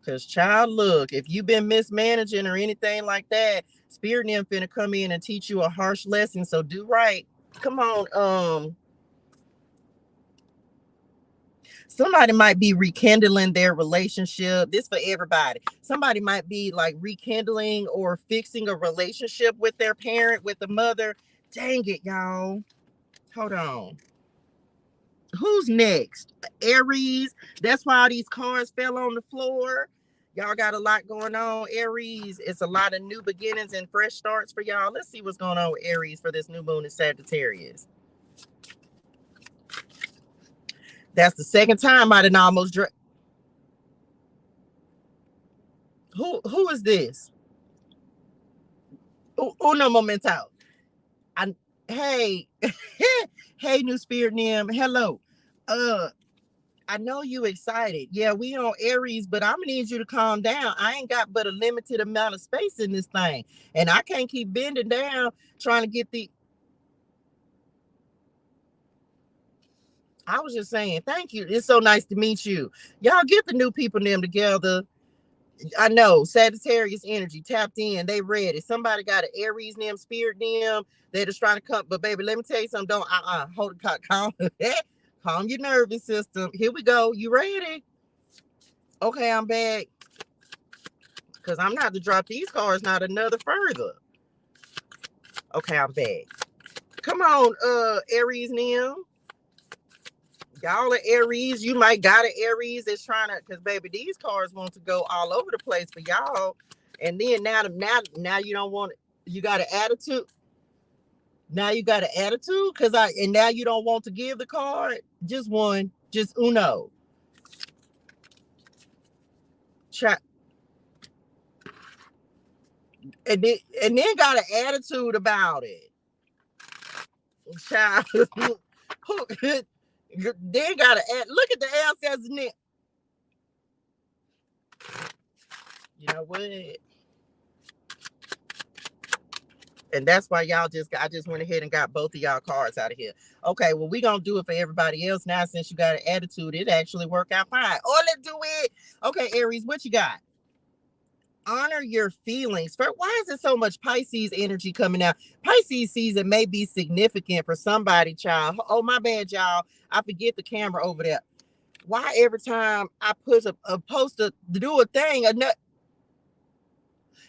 Because, child, look, if you've been mismanaging or anything like that, Spirit Nymph finna come in and teach you a harsh lesson. So do right. Come on. Somebody might be rekindling their relationship. This for everybody. Somebody might be like rekindling or fixing a relationship with their parent, with the mother. Dang it, y'all. Hold on. Who's next? Aries. That's why all these cards fell on the floor. Y'all got a lot going on, Aries. It's a lot of new beginnings and fresh starts for y'all. Let's see what's going on with Aries for this new moon in Sagittarius. That's the second time I done almost who is this? Uno momento. Hey, hey, new Spirit Nymph. Hello. I know you excited. Yeah, we on Aries, but I'm gonna need you to calm down. I ain't got but a limited amount of space in this thing, and I can't keep bending down trying to get the. I was just saying, thank you. It's so nice to meet you. Y'all get the new people them together. I know Sagittarius energy tapped in. They ready. Somebody got an Aries them, Spirit them. They're just trying to come. But baby, let me tell you something. Don't hold it, calm, calm your nervous system. Here we go. You ready? Okay, I'm back. Because I'm not to drop these cards not another further. Okay, I'm back. Come on, Aries Nim. Y'all are Aries. You might got an Aries that's trying to, because baby, these cards want to go all over the place for y'all. And then now you don't want it. You got an attitude. Now you got an attitude and now you don't want to give the card. Just one, just uno. Try. And then got an attitude about it. Child. Then got to add. Look at the ancestors in it. You know what? And that's why I just went ahead and got both of y'all cards out of here. Okay, well, we gonna do it for everybody else now. Since you got an attitude, it actually worked out fine. Oh, let's do it. Okay, Aries, what you got? Honor your feelings. Why is there so much Pisces energy coming out? Pisces season may be significant for somebody, child. Oh, my bad, y'all. I forget the camera over there. Why every time I put a poster to do a thing,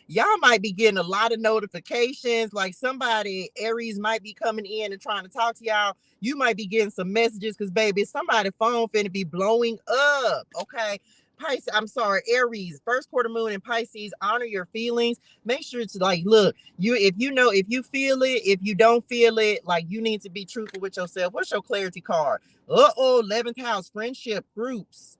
y'all might be getting a lot of notifications. Like somebody, Aries, might be coming in and trying to talk to y'all. You might be getting some messages because, baby, somebody's phone finna be blowing up. Okay. Pisces, I'm sorry, Aries, first quarter moon in Pisces, honor your feelings. Make sure to like, look, if you feel it, if you don't feel it, like you need to be truthful with yourself. What's your clarity card? 11th house, friendship, groups,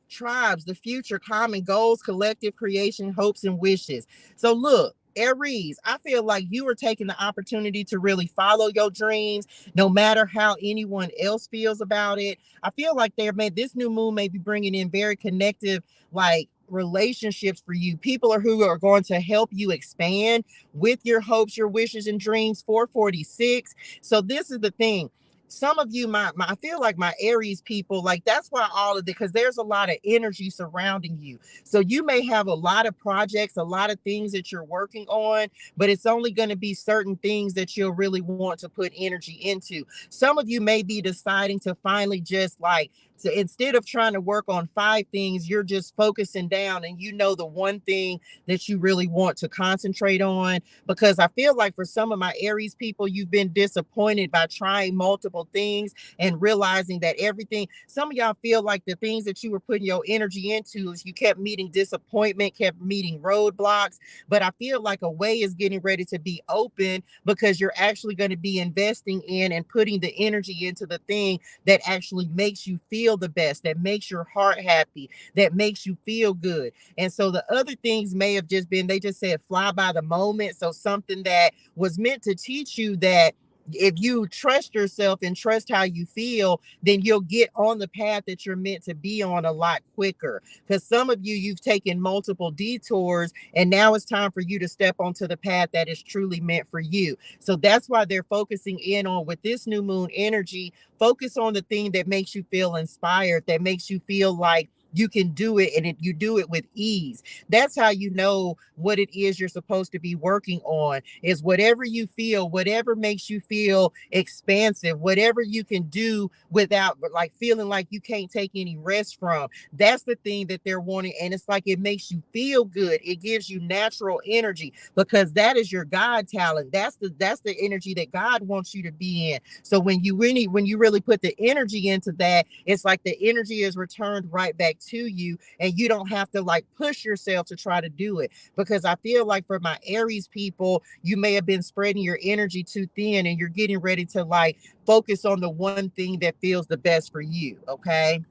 tribes, the future, common goals, collective creation, hopes, and wishes. So look, Aries, I feel like you are taking the opportunity to really follow your dreams, no matter how anyone else feels about it. I feel like this new moon may be bringing in very connective, like relationships for you. People who are going to help you expand with your hopes, your wishes, and dreams. 446. So this is the thing. some of you, I feel like my Aries people, like that's why all of it, because there's a lot of energy surrounding you. So you may have a lot of projects, a lot of things that you're working on, but it's only going to be certain things that you'll really want to put energy into. Some of you may be deciding to finally just like, so instead of trying to work on 5 things, you're just focusing down and you know the one thing that you really want to concentrate on. Because I feel like for some of my Aries people, you've been disappointed by trying multiple things and realizing that everything, some of y'all feel like the things that you were putting your energy into is you kept meeting disappointment, kept meeting roadblocks. But I feel like a way is getting ready to be open because you're actually going to be investing in and putting the energy into the thing that actually makes you feel the best, that makes your heart happy, that makes you feel good. And so the other things may have just been, they just said fly by the moment. So something that was meant to teach you that if you trust yourself and trust how you feel, then you'll get on the path that you're meant to be on a lot quicker. Because some of you, you've taken multiple detours, and now it's time for you to step onto the path that is truly meant for you. So that's why they're focusing in on, with this new moon energy, focus on the thing that makes you feel inspired, that makes you feel like you can do it, and if you do it with ease. That's how you know what it is you're supposed to be working on, is whatever you feel, whatever makes you feel expansive, whatever you can do without like feeling like you can't take any rest from. That's the thing that they're wanting. And it's like it makes you feel good. It gives you natural energy because that is your God talent. That's the energy that God wants you to be in. So when you really put the energy into that, it's like the energy is returned right back to you, and you don't have to like push yourself to try to do it. Because I feel like for my Aries people, you may have been spreading your energy too thin, and you're getting ready to like focus on the one thing that feels the best for you. Okay.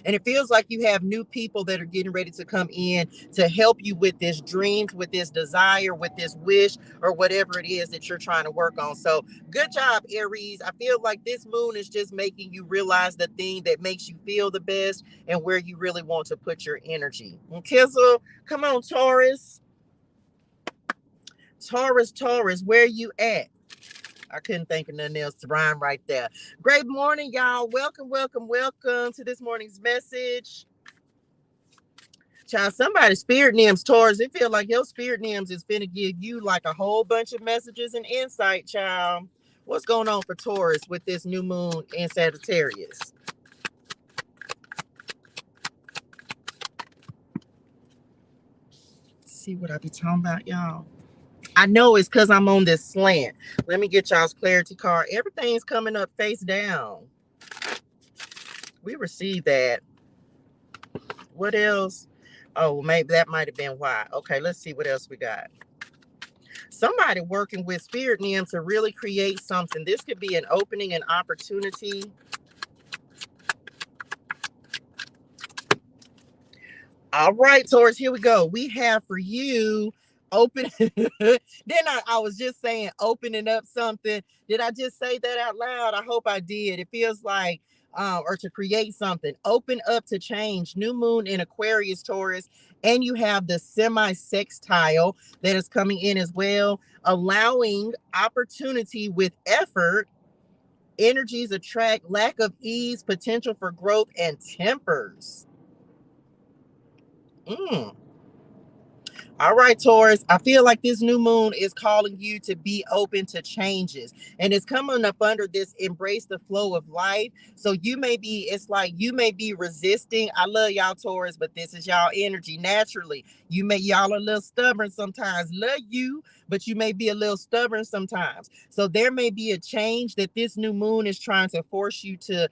And it feels like you have new people that are getting ready to come in to help you with this dream, with this desire, with this wish, or whatever it is that you're trying to work on. So good job, Aries. I feel like this moon is just making you realize the thing that makes you feel the best and where you really want to put your energy. Okay, so come on, Taurus. Taurus, where you at? I couldn't think of nothing else to rhyme right there. Great morning, y'all. Welcome to this morning's message. Child, somebody spirit names Taurus. It feel like your spirit names is finna give you like a whole bunch of messages and insight, child. What's going on for Taurus with this new moon in Sagittarius? See what I be talking about, y'all? I know it's because I'm on this slant. Let me get y'all's clarity card. Everything's coming up face down. We received that. What else? Oh, maybe that might have been why. Okay, let's see what else we got. Somebody working with spirit name to really create something. This could be an opening, an opportunity. All right, Taurus, here we go. We have for you open. I was just saying opening up something. Did I just say that out loud? I hope I did. It feels like, or to create something. Open up to change. New moon in Aquarius, Taurus. And you have the semi-sextile that is coming in as well, allowing opportunity with effort. Energies attract lack of ease, potential for growth, and tempers. Mm. All right, Taurus. I feel like this new moon is calling you to be open to changes. And it's coming up under this embrace the flow of life. So it's like you may be resisting. I love y'all, Taurus, but this is y'all energy naturally. Y'all are a little stubborn sometimes. Love you, but you may be a little stubborn sometimes. So there may be a change that this new moon is trying to force you to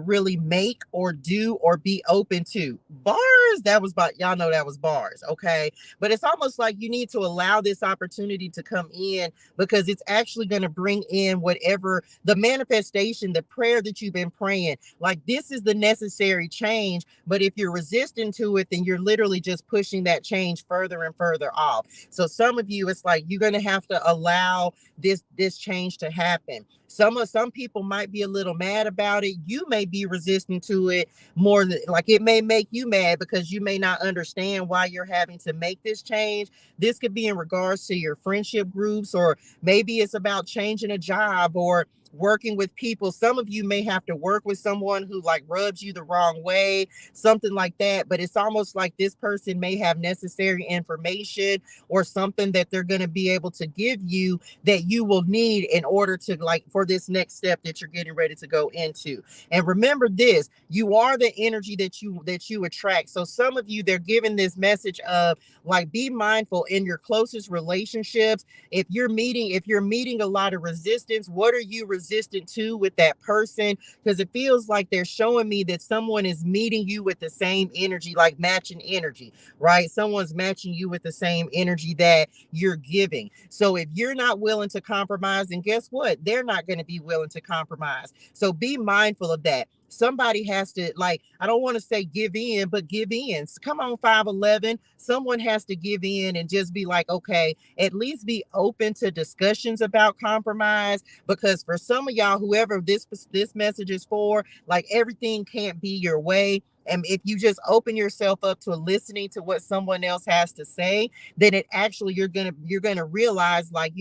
really make or do or be open to. Bars, that was about, y'all know that was bars, okay? But it's almost like you need to allow this opportunity to come in because it's actually going to bring in whatever the manifestation, the prayer that you've been praying. Like this is the necessary change. But if you're resistant to it, then you're literally just pushing that change further and further off. So some of you, it's like you're going to have to allow this change to happen. Some people might be a little mad about it. You may be resistant to it more than, like, it may make you mad because you may not understand why you're having to make this change. This could be in regards to your friendship groups, or maybe it's about changing a job, or working with people. Some of you may have to work with someone who like rubs you the wrong way, something like that. But it's almost like this person may have necessary information or something that they're going to be able to give you that you will need in order to like for this next step that you're getting ready to go into. And remember this, you are the energy that you attract. So some of you, they're giving this message of like, be mindful in your closest relationships. If you're meeting a lot of resistance, what are you resistant to with that person? Because it feels like they're showing me that someone is meeting you with the same energy, like matching energy, right? Someone's matching you with the same energy that you're giving. So if you're not willing to compromise, then guess what? They're not going to be willing to compromise. So be mindful of that. Somebody has to, like, I don't want to say give in, but give in. Come on, 5'11. Someone has to give in and just be like, okay, at least be open to discussions about compromise. Because for some of y'all, whoever this message is for, like everything can't be your way. And if you just open yourself up to listening to what someone else has to say, then it actually you're gonna realize, like,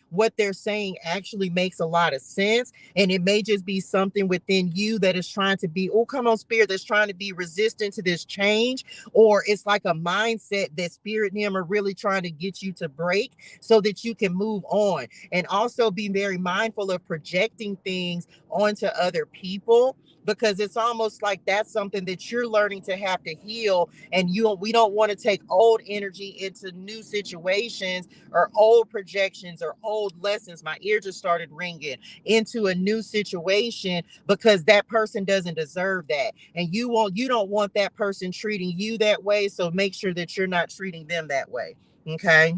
what they're saying actually makes a lot of sense. And it may just be something within you that is trying to be, oh, come on, spirit, that's trying to be resistant to this change. Or it's like a mindset that spirit and him are really trying to get you to break so that you can move on. And also be very mindful of projecting things onto other people, because it's almost like that's something that you're learning to have to heal. And we don't want to take old energy into new situations or old projections or old lessons. My ear just started ringing, into a new situation, because that person doesn't deserve that. And you don't want that person treating you that way. So make sure that you're not treating them that way. Okay.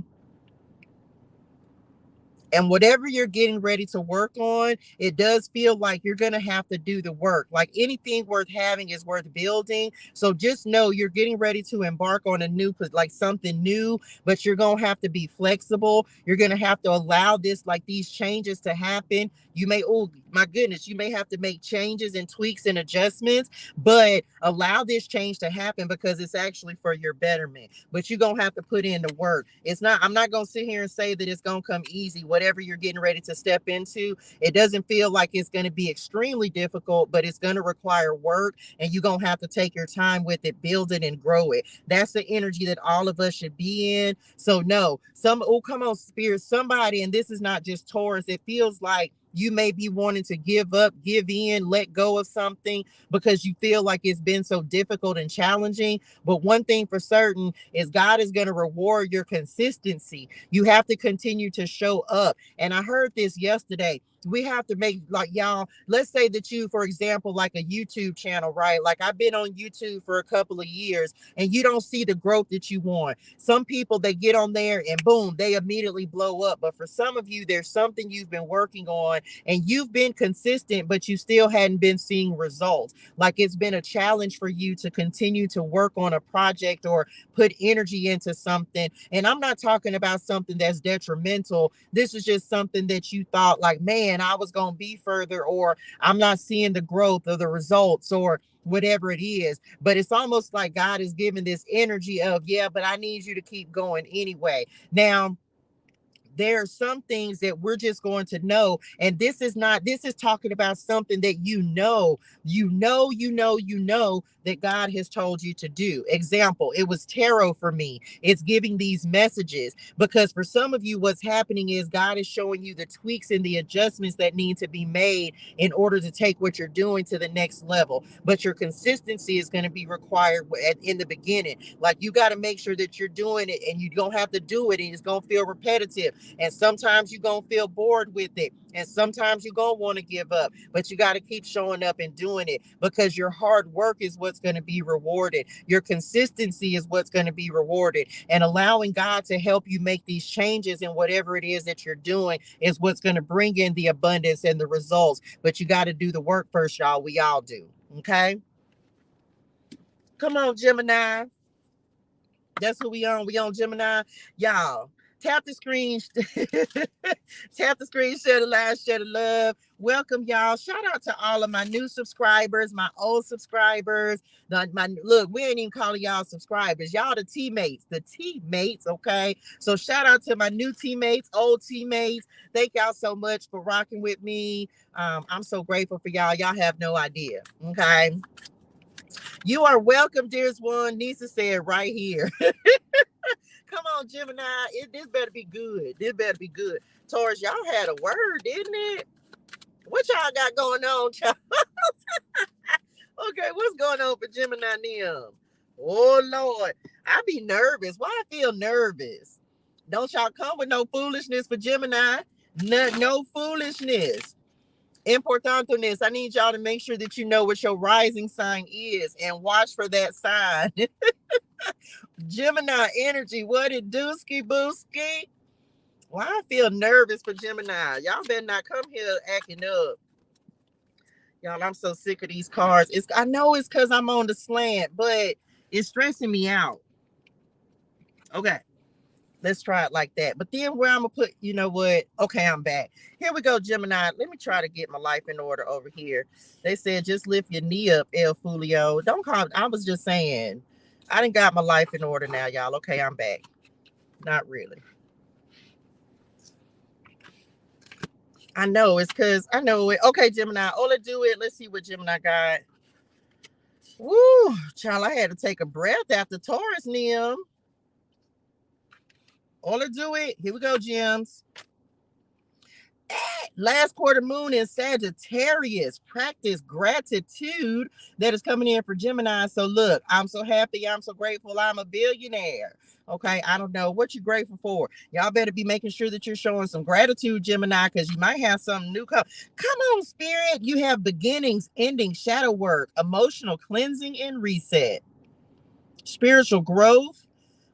And whatever you're getting ready to work on, it does feel like you're going to have to do the work. Like anything worth having is worth building. So just know you're getting ready to embark on like something new, but you're going to have to be flexible. You're going to have to allow these changes to happen. Oh my goodness, you may have to make changes and tweaks and adjustments, but allow this change to happen because it's actually for your betterment. But you're going to have to put in the work. I'm not going to sit here and say that it's going to come easy. Whatever you're getting ready to step into, it doesn't feel like it's going to be extremely difficult, but it's going to require work, and you're going to have to take your time with it, build it, and grow it. That's the energy that all of us should be in. So no, come on, spirit, somebody, and this is not just Taurus, it feels like you may be wanting to give up, give in, let go of something because you feel like it's been so difficult and challenging. But one thing for certain is God is going to reward your consistency. You have to continue to show up. And I heard this yesterday. We have to make, like, y'all, let's say that you, for example, like a YouTube channel, right? Like I've been on YouTube for a couple of years and you don't see the growth that you want. Some people, they get on there and boom, they immediately blow up. But for some of you, there's something you've been working on and you've been consistent, but you still hadn't been seeing results. Like it's been a challenge for you to continue to work on a project or put energy into something. And I'm not talking about something that's detrimental. This is just something that you thought like, man, I was going to be further, or I'm not seeing the growth or the results or whatever it is. But it's almost like God is giving this energy of, yeah, but I need you to keep going anyway. Now, there are some things that we're just going to know. And this is talking about something that that God has told you to do. Example, it was tarot for me. It's giving these messages because for some of you, what's happening is God is showing you the tweaks and the adjustments that need to be made in order to take what you're doing to the next level. But your consistency is going to be required in the beginning. Like you got to make sure that you're doing it and you don't have to do it and it's going to feel repetitive. And sometimes you're going to feel bored with it. And sometimes you're going to want to give up. But you got to keep showing up and doing it because your hard work is what's going to be rewarded. Your consistency is what's going to be rewarded. And allowing God to help you make these changes in whatever it is that you're doing is what's going to bring in the abundance and the results. But you got to do the work first, y'all. We all do. Okay? Come on, Gemini. That's who we on. We on Gemini. Y'all. Tap the screen. Tap the screen, share the live, share the love. Welcome, y'all. Shout out to all of my new subscribers, my old subscribers. Look, we ain't even calling y'all subscribers. Y'all the teammates, okay? So shout out to my new teammates, old teammates. Thank y'all so much for rocking with me. I'm so grateful for y'all. Y'all have no idea, okay? You are welcome, dearest one. Nisa said right here. Come on, Gemini. This better be good. This better be good. Taurus, y'all had a word, didn't it? What y'all got going on, child? Okay, what's going on for Gemini Nim? Oh, Lord. I be nervous. Why I feel nervous? Don't y'all come with no foolishness for Gemini. No foolishness. Importantness. I need y'all to make sure that you know what your rising sign is and watch for that sign. Gemini energy. What it dooski booski? Why I feel nervous for Gemini. Y'all better not come here acting up. Y'all, I'm so sick of these cards. I know it's because I'm on the slant, but it's stressing me out. Okay, let's try it like that. But then where I'm going to put, you know what? Okay, I'm back. Here we go, Gemini. Let me try to get my life in order over here. They said, just lift your knee up, El Fulio. Don't call. I was just saying. I done got my life in order now, y'all. Okay, I'm back. Not really. I know it's because I know it. Okay, Gemini. Ola, do it. Let's see what Gemini got. Woo, child, I had to take a breath after Taurus, Nim. Ola, do it. Here we go, Gems. Last quarter moon in Sagittarius. Practice gratitude that is coming in for Gemini. So look, I'm so happy. I'm so grateful. I'm a billionaire. Okay, I don't know what you're grateful for. Y'all better be making sure that you're showing some gratitude, Gemini, because you might have something new come. Come on, Spirit. You have beginnings, endings, shadow work, emotional cleansing, and reset. Spiritual growth,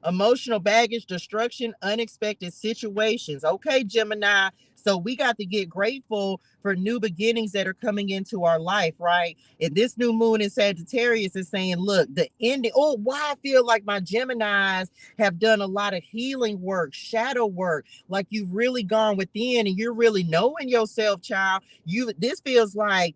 emotional baggage, destruction, unexpected situations. Okay, Gemini. So we got to get grateful for new beginnings that are coming into our life, right? And this new moon in Sagittarius is saying, look, the ending. Oh, why I feel like my Geminis have done a lot of healing work, shadow work, like you've really gone within and you're really knowing yourself, child. This feels like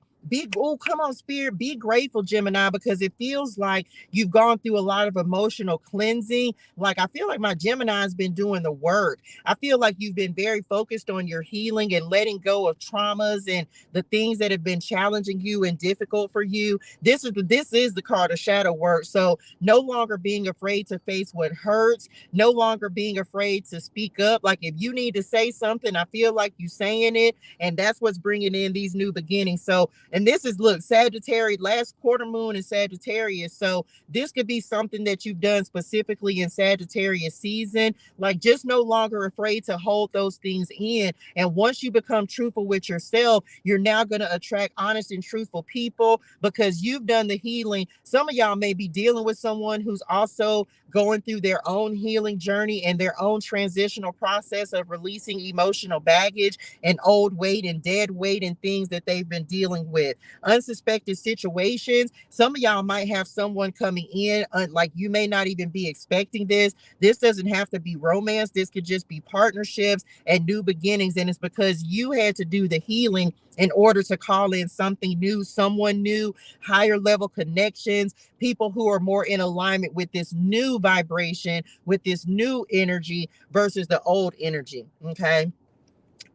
come on, Spirit, be grateful, Gemini, because it feels like you've gone through a lot of emotional cleansing. Like, I feel like my Gemini has been doing the work. I feel like you've been very focused on your healing and letting go of traumas and the things that have been challenging you and difficult for you. This is the card of shadow work. So no longer being afraid to face what hurts, no longer being afraid to speak up. Like, if you need to say something, I feel like you saying it, and that's what's bringing in these new beginnings. So, and this is, look, Sagittarius, last quarter moon in Sagittarius. So this could be something that you've done specifically in Sagittarius season, like just no longer afraid to hold those things in. And once you become truthful with yourself, you're now going to attract honest and truthful people because you've done the healing. Some of y'all may be dealing with someone who's also going through their own healing journey and their own transitional process of releasing emotional baggage and old weight and dead weight and things that they've been dealing with. Unsuspected situations. Some of y'all might have someone coming in, like you may not even be expecting this. This doesn't have to be romance. This could just be partnerships and new beginnings. And it's because you had to do the healing in order to call in something new, someone new, higher level connections, people who are more in alignment with this new vibration, with this new energy versus the old energy. Okay.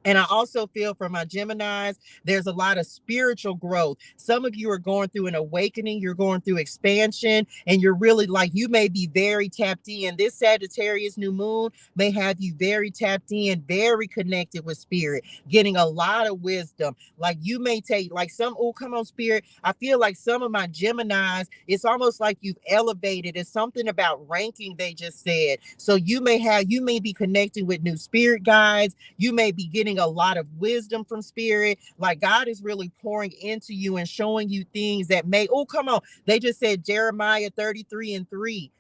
And I also feel for my Geminis, there's a lot of spiritual growth. Some of you are going through an awakening, you're going through expansion, and you're really like, you may be very tapped in. This Sagittarius new moon may have you very tapped in, very connected with spirit, getting a lot of wisdom. Like you may take like come on, Spirit. I feel like some of my Geminis, it's almost like you've elevated. It's something about ranking, they just said. So you may be connecting with new spirit guides. You may be getting a lot of wisdom from spirit. Like God is really pouring into you and showing you things that come on. They just said Jeremiah 33:3.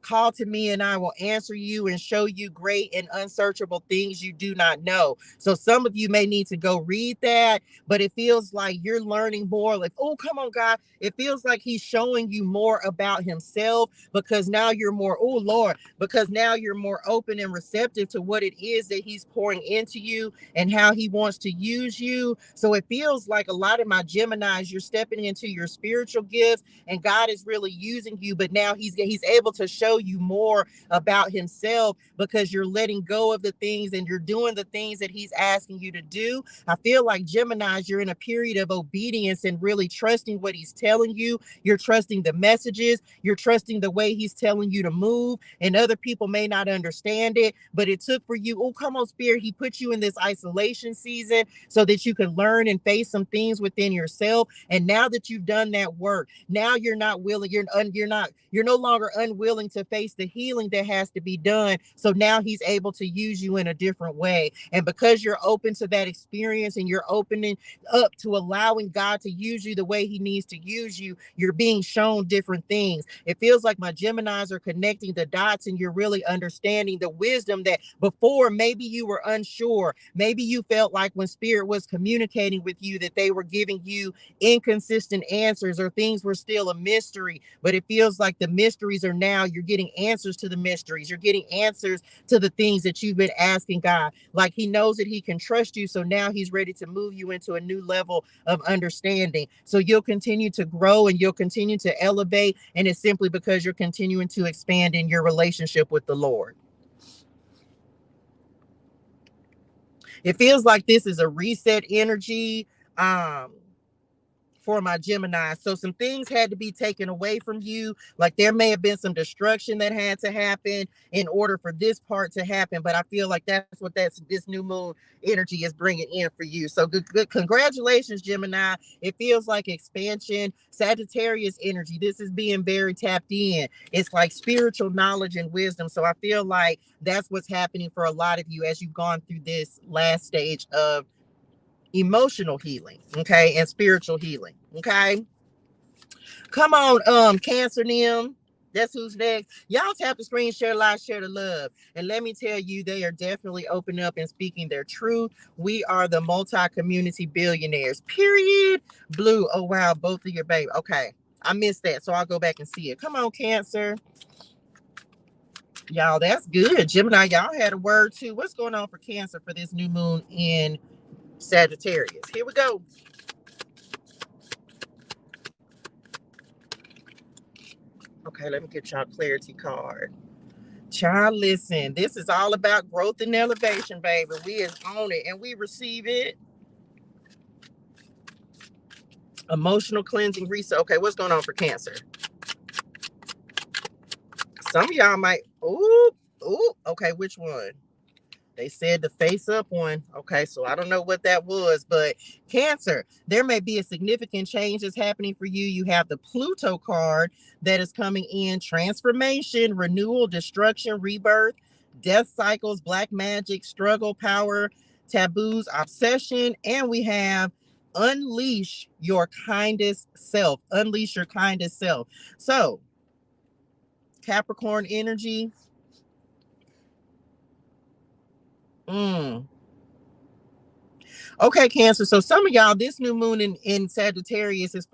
Call to me and I will answer you and show you great and unsearchable things you do not know. So some of you may need to go read that, but it feels like you're learning more. Like, oh, come on, God. It feels like he's showing you more about himself, because now you're more, oh, Lord, because now you're more open and receptive to what it is that he's pouring into you and how he wants to use you. So it feels like a lot of my Geminis, you're stepping into your spiritual gifts and God is really using you, but now he's able to show you more about himself because you're letting go of the things and you're doing the things that he's asking you to do. I feel like Geminis, you're in a period of obedience and really trusting what he's telling you. You're trusting the messages, you're trusting the way he's telling you to move, and other people may not understand it, but it took for you, oh, come on, Spirit, he put you in this isolation season so that you can learn and face some things within yourself. And now that you've done that work, now you're not willing, you're no longer unwilling to face the healing that has to be done. So now he's able to use you in a different way. And because you're open to that experience and you're opening up to allowing God to use you the way he needs to use you, you're being shown different things. It feels like my Geminis are connecting the dots and you're really understanding the wisdom that before maybe you were unsure. Maybe you felt like when Spirit was communicating with you that they were giving you inconsistent answers or things were still a mystery. But it feels like the mysteries are now, you're getting answers to the mysteries. You're getting answers to the things that you've been asking God. Like he knows that he can trust you. So now he's ready to move you into a new level of understanding. So you'll continue to grow and you'll continue to elevate. And it's simply because you're continuing to expand in your relationship with the Lord. It feels like this is a reset energy. For my Gemini. So some things had to be taken away from you. Like there may have been some destruction that had to happen in order for this part to happen. But I feel like that's what this new moon energy is bringing in for you. So good. Congratulations, Gemini. It feels like expansion. Sagittarius energy. This is being very tapped in. It's like spiritual knowledge and wisdom. So I feel like that's what's happening for a lot of you as you've gone through this last stage of emotional healing, okay, and spiritual healing, okay. Come on, Cancer Nim. That's who's next. Y'all tap the screen, share live, share the love. And let me tell you, they are definitely opening up and speaking their truth. We are the multi-community billionaires, period. Blue, oh wow, both of your baby. Okay, I missed that, so I'll go back and see it. Come on, Cancer. Y'all, that's good. Gemini, y'all had a word too. What's going on for Cancer for this new moon in Sagittarius? Here we go. Okay, let me get y'all clarity card. Child, listen, this is all about growth and elevation, baby. We is on it and we receive it. Emotional cleansing reset. Okay, what's going on for Cancer? Some of y'all might, okay, which one? They said the face up one. Okay, so I don't know what that was, but Cancer, there may be a significant change that's happening for you. You have the Pluto card that is coming in: transformation, renewal, destruction, rebirth, death cycles, black magic, struggle, power, taboos, obsession, and we have unleash your kindest self. Unleash your kindest self. So, Capricorn energy. Mm. Okay, Cancer. So some of y'all, this new moon in Sagittarius is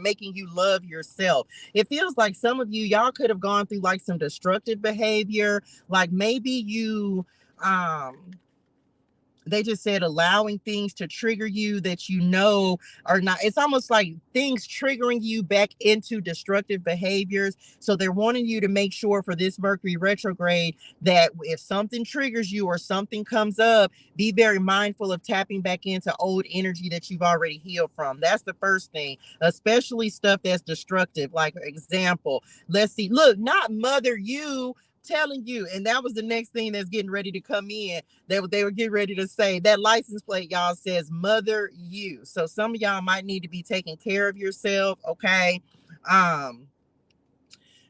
making you love yourself. It feels like some of you, y'all could have gone through like some destructive behavior. Like maybe you they just said allowing things to trigger you that you know are not. It's almost like things triggering you back into destructive behaviors. So they're wanting you to make sure for this Mercury retrograde that if something triggers you or something comes up, be very mindful of tapping back into old energy that you've already healed from. That's the first thing, especially stuff that's destructive. Like, for example, let's see, look, not mother you, telling you. And that was the next thing that's getting ready to come in. They were getting ready to say that license plate, y'all, says mother you. So some of y'all might need to be taking care of yourself, okay?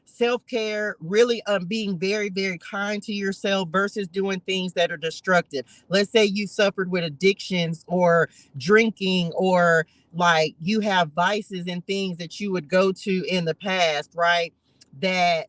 Self-care, really being very, very kind to yourself versus doing things that are destructive. Let's say you suffered with addictions or drinking, or like you have vices and things that you would go to in the past, right? That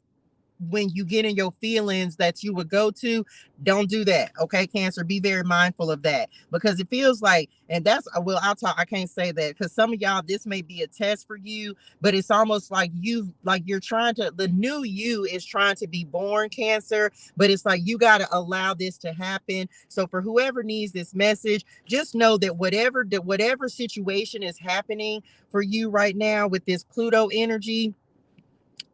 when you get in your feelings that you would go to, don't do that. Okay, Cancer, be very mindful of that, because it feels like, and that's, well, I can't say that because some of y'all, this may be a test for you, but it's almost like you're trying to, the new you is trying to be born, Cancer, but it's like you got to allow this to happen. So for whoever needs this message, just know that whatever situation is happening for you right now with this Pluto energy,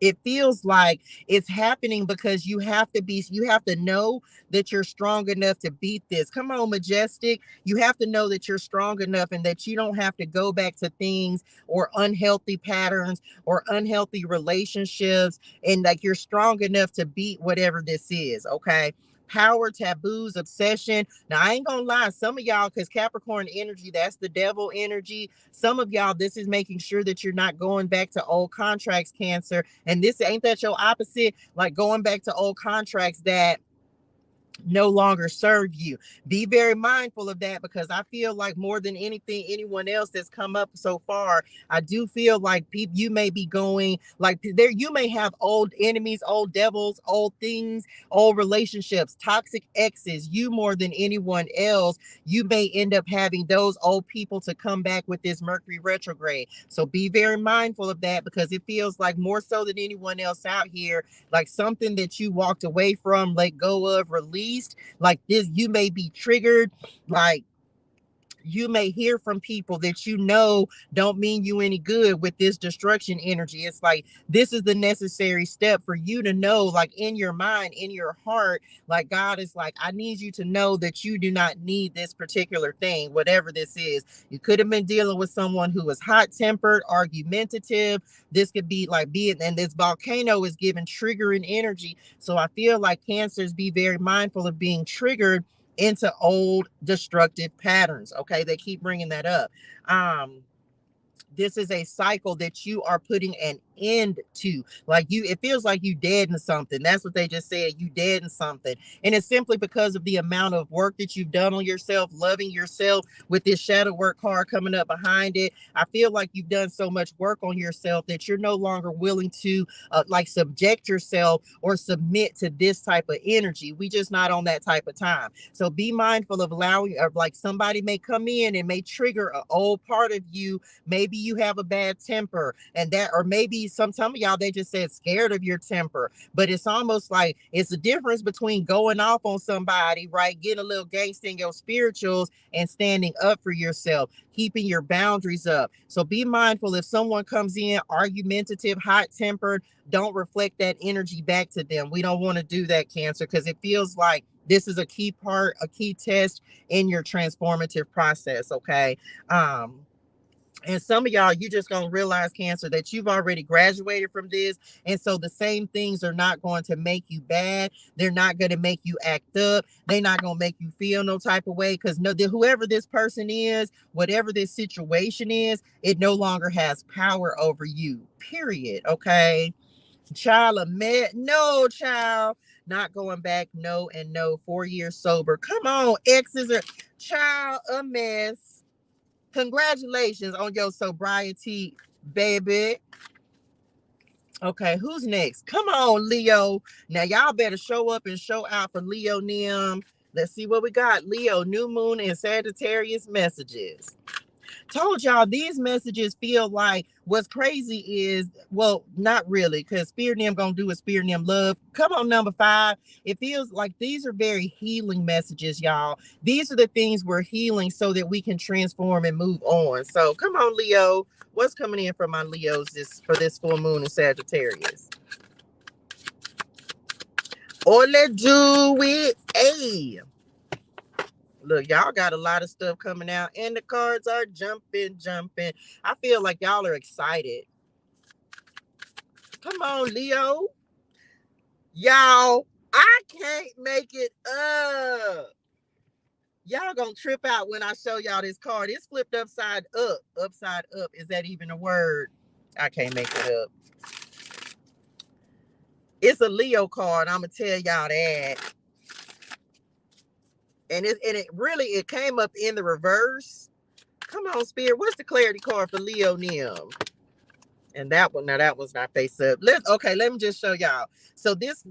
it feels like it's happening because you have to know that you're strong enough to beat this. Come on, Majestic. You have to know that you're strong enough and that you don't have to go back to things or unhealthy patterns or unhealthy relationships, and like you're strong enough to beat whatever this is. Okay. Power, taboos, obsession. Now, I ain't gonna lie, some of y'all, because Capricorn energy, that's the devil energy. Some of y'all, this is making sure that you're not going back to old contracts, Cancer. And this, ain't that your opposite? Like going back to old contracts that no longer serve you. Be very mindful of that, because I feel like more than anything, anyone else that's come up so far, I do feel like people, you may be going like there, you may have old enemies, old devils, old things, old relationships, toxic exes. You more than anyone else, you may end up having those old people to come back with this Mercury retrograde. So be very mindful of that, because it feels like more so than anyone else out here, like something that you walked away from, let go of, released, like this, you may be triggered, like you may hear from people that you know don't mean you any good with this destruction energy. It's like this is the necessary step for you to know, like in your mind, in your heart, like God is like, I need you to know that you do not need this particular thing, whatever this is. You could have been dealing with someone who was hot-tempered, argumentative. This could be like being, and this volcano is giving triggering energy. So I feel like Cancers, be very mindful of being triggered into old destructive patterns. Okay, they keep bringing that up. This is a cycle that you are putting an end to. Like you, it feels like you dead in something. That's what they just said. You dead in something. And it's simply because of the amount of work that you've done on yourself, loving yourself, with this shadow work card coming up behind it. I feel like you've done so much work on yourself that you're no longer willing to like subject yourself or submit to this type of energy. We just not on that type of time. So be mindful of allowing, or like somebody may come in and may trigger an old part of you. Maybe you have a bad temper, and that, or maybe some of y'all, they just said scared of your temper. But it's almost like it's the difference between going off on somebody, right? Getting a little gangster in your spirituals and standing up for yourself, keeping your boundaries up. So be mindful if someone comes in argumentative, hot tempered, don't reflect that energy back to them. We don't want to do that, Cancer, because it feels like this is a key part, a key test in your transformative process. Okay. And some of y'all, you just gonna realize, Cancer, that you've already graduated from this. And so the same things are not going to make you bad. They're not going to make you act up. They're not going to make you feel no type of way. Because no, whoever this person is, whatever this situation is, it no longer has power over you. Period. Okay. Child, a mess. No, child. Not going back. No and no. 4 years sober. Come on. Exes are, child, a mess. Congratulations on your sobriety, baby. Okay, who's next? Come on, Leo. Now, y'all better show up and show out for Leo Nim. Let's see what we got. Leo, new moon, and Sagittarius messages. Told y'all these messages feel like, what's crazy is, well, not really, because Spirit Nim gonna do what Spirit Nim love. Come on, number 5. It feels like these are very healing messages, y'all. These are the things we're healing so that we can transform and move on. So come on, Leo. What's coming in for my Leos for this full moon in Sagittarius? Or let's do it. Hey. Look, y'all got a lot of stuff coming out, and the cards are jumping. I feel like y'all are excited. Come on, Leo. Y'all, I can't make it up. Y'all gonna trip out when I show y'all this card. It's flipped upside up. Upside up. Is that even a word? I can't make it up. It's a Leo card. I'm gonna tell y'all that. And it really, it came up in the reverse. Come on, Spirit. What's the clarity card for Leo Nim? And that one, now that was not face up. Let me just show y'all. So this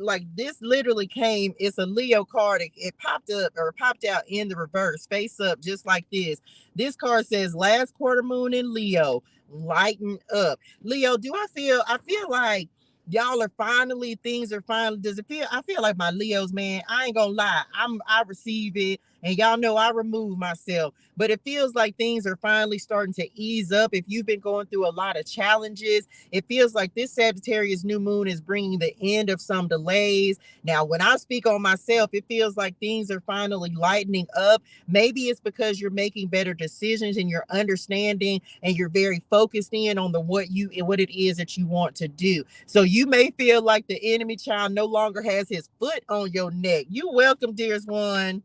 literally came, it's a Leo card. It popped up or popped out in the reverse, face up, just like this. This card says last quarter moon in Leo, lighten up. Leo, I feel like y'all are finally, things are finally, does it feel, I feel like my Leos, man, I ain't gonna lie. I receive it, and y'all know I remove myself, but it feels like things are finally starting to ease up. If you've been going through a lot of challenges, it feels like this Sagittarius new moon is bringing the end of some delays. Now, when I speak on myself, it feels like things are finally lightening up. Maybe it's because you're making better decisions and you're understanding and you're very focused in on what it is that you want to do. So you may feel like the enemy child no longer has his foot on your neck. You welcome, dearest one.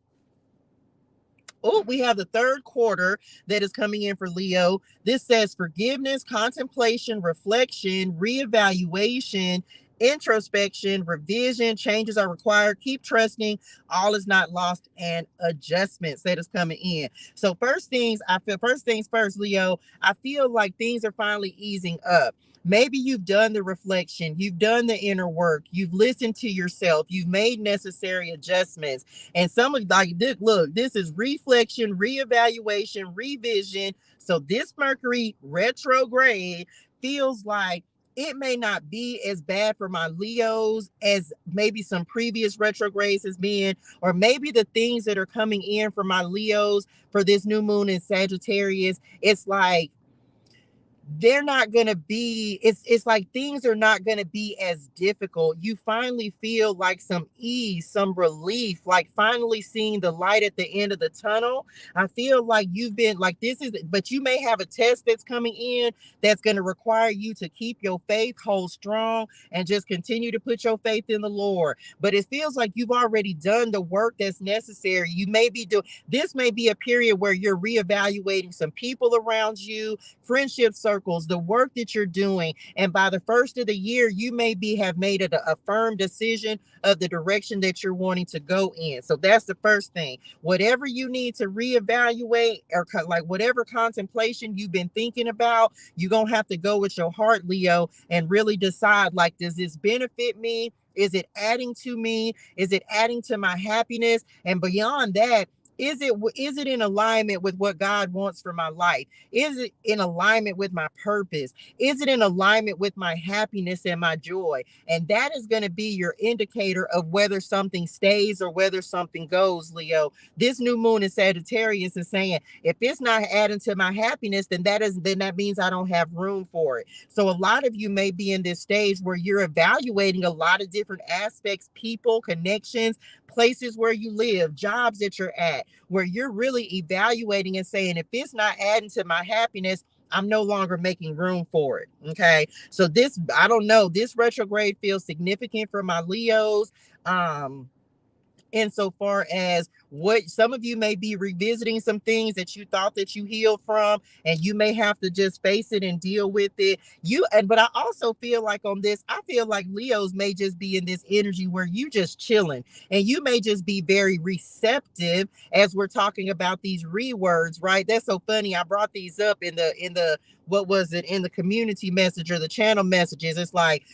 Oh, we have the third quarter that is coming in for Leo. This says forgiveness, contemplation, reflection, reevaluation, introspection, revision, changes are required. Keep trusting. All is not lost, and adjustments that is coming in. So first things first, Leo, I feel like things are finally easing up. Maybe you've done the reflection, you've done the inner work, you've listened to yourself, you've made necessary adjustments. And some of like this, look, this is reflection, reevaluation, revision. So this Mercury retrograde feels like it may not be as bad for my Leos as maybe some previous retrogrades has been, or maybe the things that are coming in for my Leos for this new moon in Sagittarius, it's like they're not going to be, it's like things are not going to be as difficult. You finally feel like some ease, some relief, like finally seeing the light at the end of the tunnel. I feel like you've been like but you may have a test that's coming in that's going to require you to keep your faith, hold strong, and just continue to put your faith in the Lord. But it feels like you've already done the work that's necessary. You may be doing, this may be a period where you're reevaluating some people around you, friendship circles, the work that you're doing. And by the first of the year, you have made it a firm decision of the direction that you're wanting to go in. So that's the first thing. Whatever you need to reevaluate, or like whatever contemplation you've been thinking about, you're going to have to go with your heart, Leo, and really decide, like, does this benefit me? Is it adding to me? Is it adding to my happiness? And beyond that, is it in alignment with what God wants for my life? Is it in alignment with my purpose? Is it in alignment with my happiness and my joy? And that is going to be your indicator of whether something stays or whether something goes, Leo. This new moon in Sagittarius is saying, if it's not adding to my happiness, then that means I don't have room for it. So a lot of you may be in this stage where you're evaluating a lot of different aspects, people, connections, places where you live, jobs that you're at, where you're really evaluating and saying, if it's not adding to my happiness, I'm no longer making room for it. Okay. So I don't know, this retrograde feels significant for my Leos. Insofar as what some of you may be revisiting some things that you thought that you healed from, and you may have to just face it and deal with it. But I also feel like on this, I feel like Leos may just be in this energy where you just chilling, and you may just be very receptive as we're talking about these rewords, right? That's so funny. I brought these up in the what was it, in the community message or the channel messages. It's like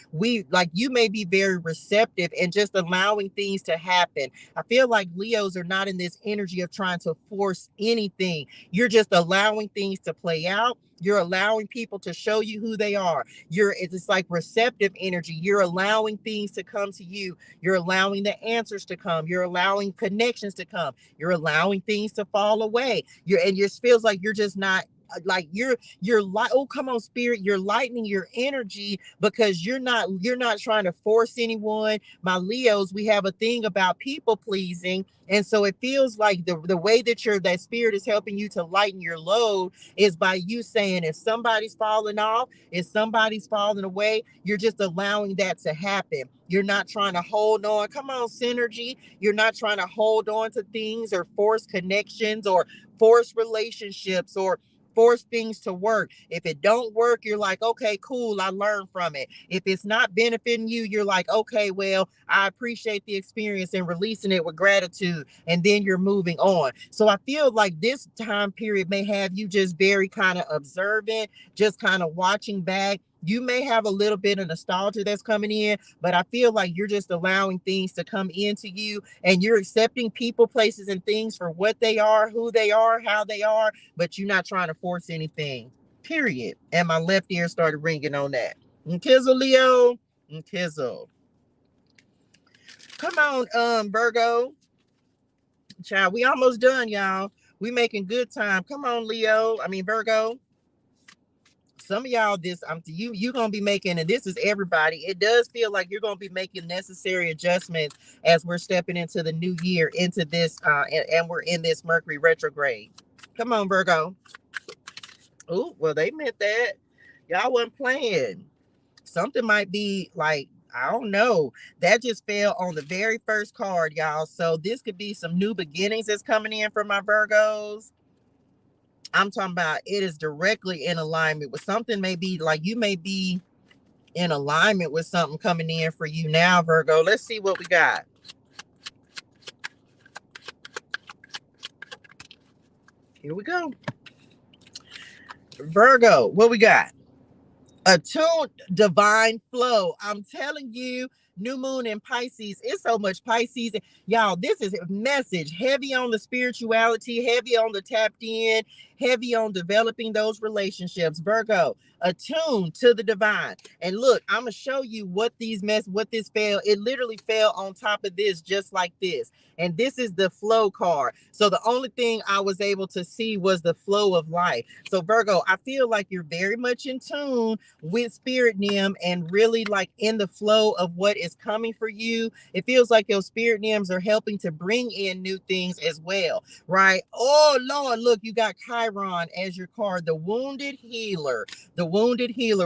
you may be very receptive and just allowing things to happen. I feel like Leos are not in this energy of trying to force anything. You're just allowing things to play out. You're allowing people to show you who they are. It's like receptive energy. You're allowing things to come to you. You're allowing the answers to come. You're allowing connections to come. You're allowing things to fall away. And it feels like you're just not, like you're like, oh, come on, spirit, you're lightening your energy because you're not trying to force anyone. My Leos, we have a thing about people pleasing, and so it feels like the way that spirit is helping you to lighten your load is by you saying, if somebody's falling off, if somebody's falling away, you're just allowing that to happen. You're not trying to hold on. Come on, synergy. You're not trying to hold on to things or force connections or force relationships or force things to work. If it don't work, you're like, okay, cool, I learned from it. If it's not benefiting you, you're like, okay, well, I appreciate the experience, and releasing it with gratitude, and then you're moving on. So I feel like this time period may have you just very kind of observant, just kind of watching back, You may have a little bit of nostalgia that's coming in, but I feel like you're just allowing things to come into you, and you're accepting people, places, and things for what they are, who they are, how they are, but you're not trying to force anything. Period. And my left ear started ringing on that. Tizzle, Leo. Tizzle. Come on, Virgo. Child, we almost done, y'all. We making good time. Come on, Leo. I mean, Virgo. Some of y'all, this you gonna be making, and this is everybody. It does feel like you're gonna be making necessary adjustments as we're stepping into the new year, into this, and we're in this Mercury retrograde. Come on, Virgo. Oh, well, they meant that. Y'all wasn't playing. Something might be like, I don't know. That just fell on the very first card, y'all. So this could be some new beginnings that's coming in for my Virgos. I'm talking about it is directly in alignment with something. Maybe like you may be in alignment with something coming in for you now, Virgo. Let's see what we got. Here we go. Virgo, what we got? Attuned divine flow. I'm telling you, new moon in Pisces. It's so much Pisces. Y'all, this is a message heavy on the spirituality, heavy on the tapped in, heavy on developing those relationships. Virgo, attuned to the divine. And look, I'm gonna show you what what this fell. It literally fell on top of this, just like this. And this is the flow card. So the only thing I was able to see was the flow of life. So Virgo, I feel like you're very much in tune with spirit nim and really like in the flow of what is coming for you. It feels like your spirit nims are helping to bring in new things as well, right? Oh Lord, look, you got Chiron as your card, the wounded healer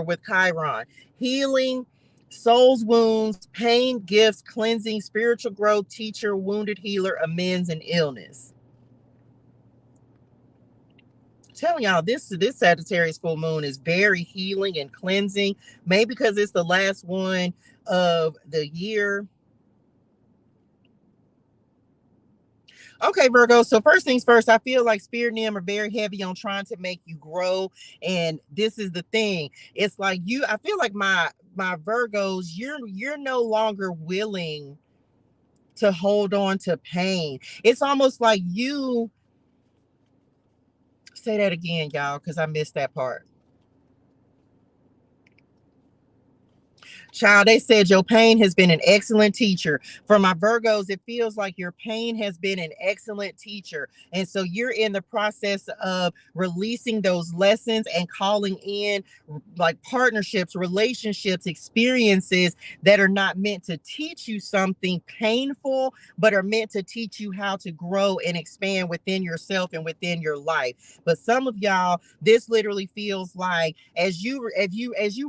with Chiron. Healing soul's wounds, pain, gifts, cleansing, spiritual growth, teacher, wounded healer, amends, and illness. Telling y'all, this Sagittarius full moon is very healing and cleansing. Maybe because it's the last one of the year. Okay, Virgo. So first things first, I feel like Spirit and them are very heavy on trying to make you grow. And this is the thing. It's like I feel like my Virgos, you're no longer willing to hold on to pain. It's almost like you say that again, y'all, because I missed that part. Child, they said your pain has been an excellent teacher. For my Virgos, it feels like your pain has been an excellent teacher. And so you're in the process of releasing those lessons and calling in like partnerships, relationships, experiences that are not meant to teach you something painful, but are meant to teach you how to grow and expand within yourself and within your life. But some of y'all, this literally feels like as you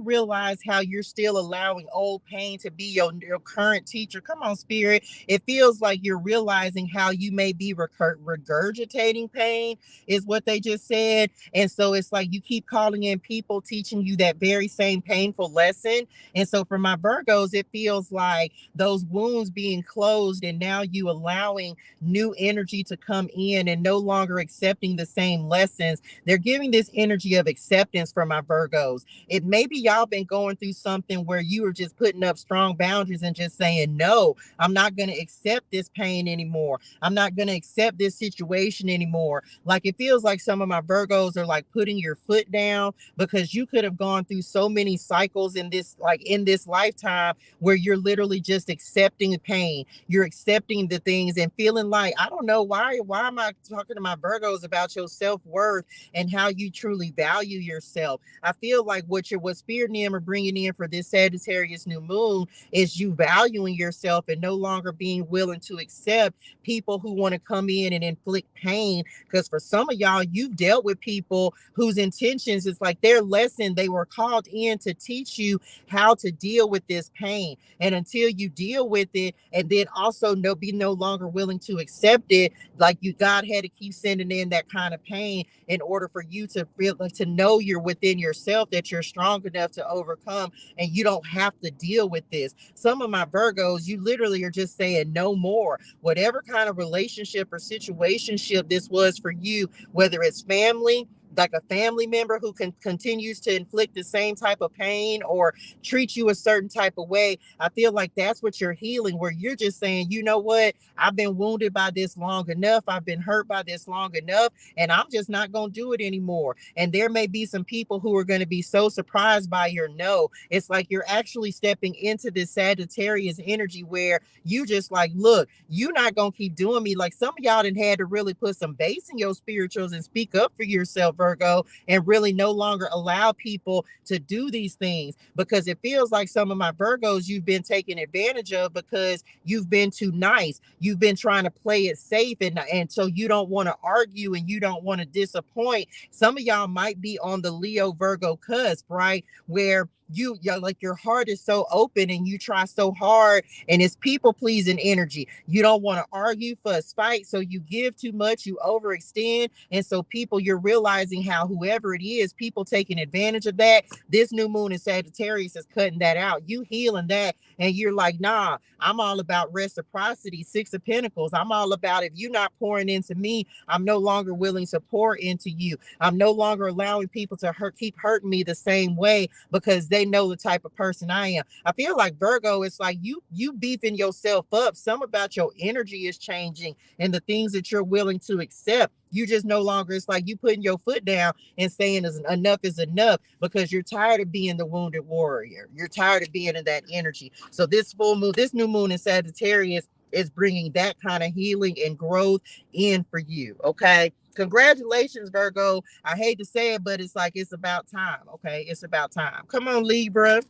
realize how you're still allowing old pain to be your current teacher. Come on, spirit. It feels like you're realizing how you may be regurgitating pain, is what they just said. And so it's like you keep calling in people teaching you that very same painful lesson. And so for my Virgos, it feels like those wounds being closed and now you allowing new energy to come in and no longer accepting the same lessons. They're giving this energy of acceptance for my Virgos. It maybe y'all been going through something where you are just putting up strong boundaries and just saying, no, I'm not going to accept this pain anymore. I'm not going to accept this situation anymore. Like it feels like some of my Virgos are like putting your foot down because you could have gone through so many cycles in this lifetime where you're literally just accepting the pain. You're accepting the things and feeling like, I don't know why am I talking to my Virgos about your self-worth and how you truly value yourself. I feel like what Spirit and them are bringing in for this Sagittarius new moon is you valuing yourself and no longer being willing to accept people who want to come in and inflict pain. Because for some of y'all, you've dealt with people whose intentions is like their lesson. They were called in to teach you how to deal with this pain. And until you deal with it and then also be no longer willing to accept it, like God had to keep sending in that kind of pain in order for you to feel like to know you're within yourself, that you're strong enough to overcome and you don't have to deal with this. Some of my Virgos, you literally are just saying no more. Whatever kind of relationship or situationship this was for you, whether it's family, like a family member who continues to inflict the same type of pain or treat you a certain type of way. I feel like that's what you're healing, where you're just saying, you know what, I've been wounded by this long enough, I've been hurt by this long enough, and I'm just not going to do it anymore. And there may be some people who are going to be so surprised by your no. It's like you're actually stepping into this Sagittarius energy where you just like, look, you're not going to keep doing me. Like some of y'all done had to really put some base in your spirituals and speak up for yourself, Virgo, and really no longer allow people to do these things, because it feels like some of my Virgos you've been taken advantage of because you've been too nice. You've been trying to play it safe, and so you don't want to argue and you don't want to disappoint. Some of y'all might be on the Leo Virgo cusp, right? Where you're like your heart is so open and you try so hard, and it's people pleasing energy. You don't want to argue, fuss, fight, so you give too much, you overextend, and so people, you're realizing how whoever it is, people taking advantage of that. This new moon in Sagittarius is cutting that out. You healing that, and you're like, nah, I'm all about reciprocity. Six of Pentacles. I'm all about, if you're not pouring into me, I'm no longer willing to pour into you. I'm no longer allowing people to keep hurting me the same way, because they know the type of person I am. I feel like Virgo, it's like you beefing yourself up. Some about your energy is changing and the things that you're willing to accept. You just no longer, it's like you putting your foot down and saying enough is enough, because you're tired of being the wounded warrior. You're tired of being in that energy. So this full moon, this new moon in Sagittarius is bringing that kind of healing and growth in for you. Okay. Congratulations, Virgo. I hate to say it, but it's like it's about time. Okay. It's about time. Come on, Libra.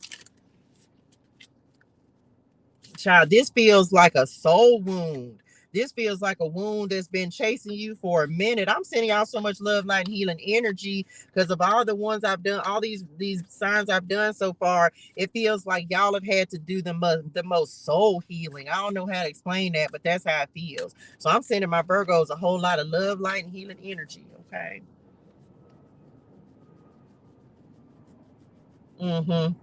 Child, this feels like a soul wound. This feels like a wound that's been chasing you for a minute. I'm sending y'all so much love, light, and healing energy because of all the ones I've done, all these signs I've done so far. It feels like y'all have had to do the most soul healing. I don't know how to explain that, but that's how it feels. So I'm sending my Virgos a whole lot of love, light, and healing energy. Okay. Mm-hmm.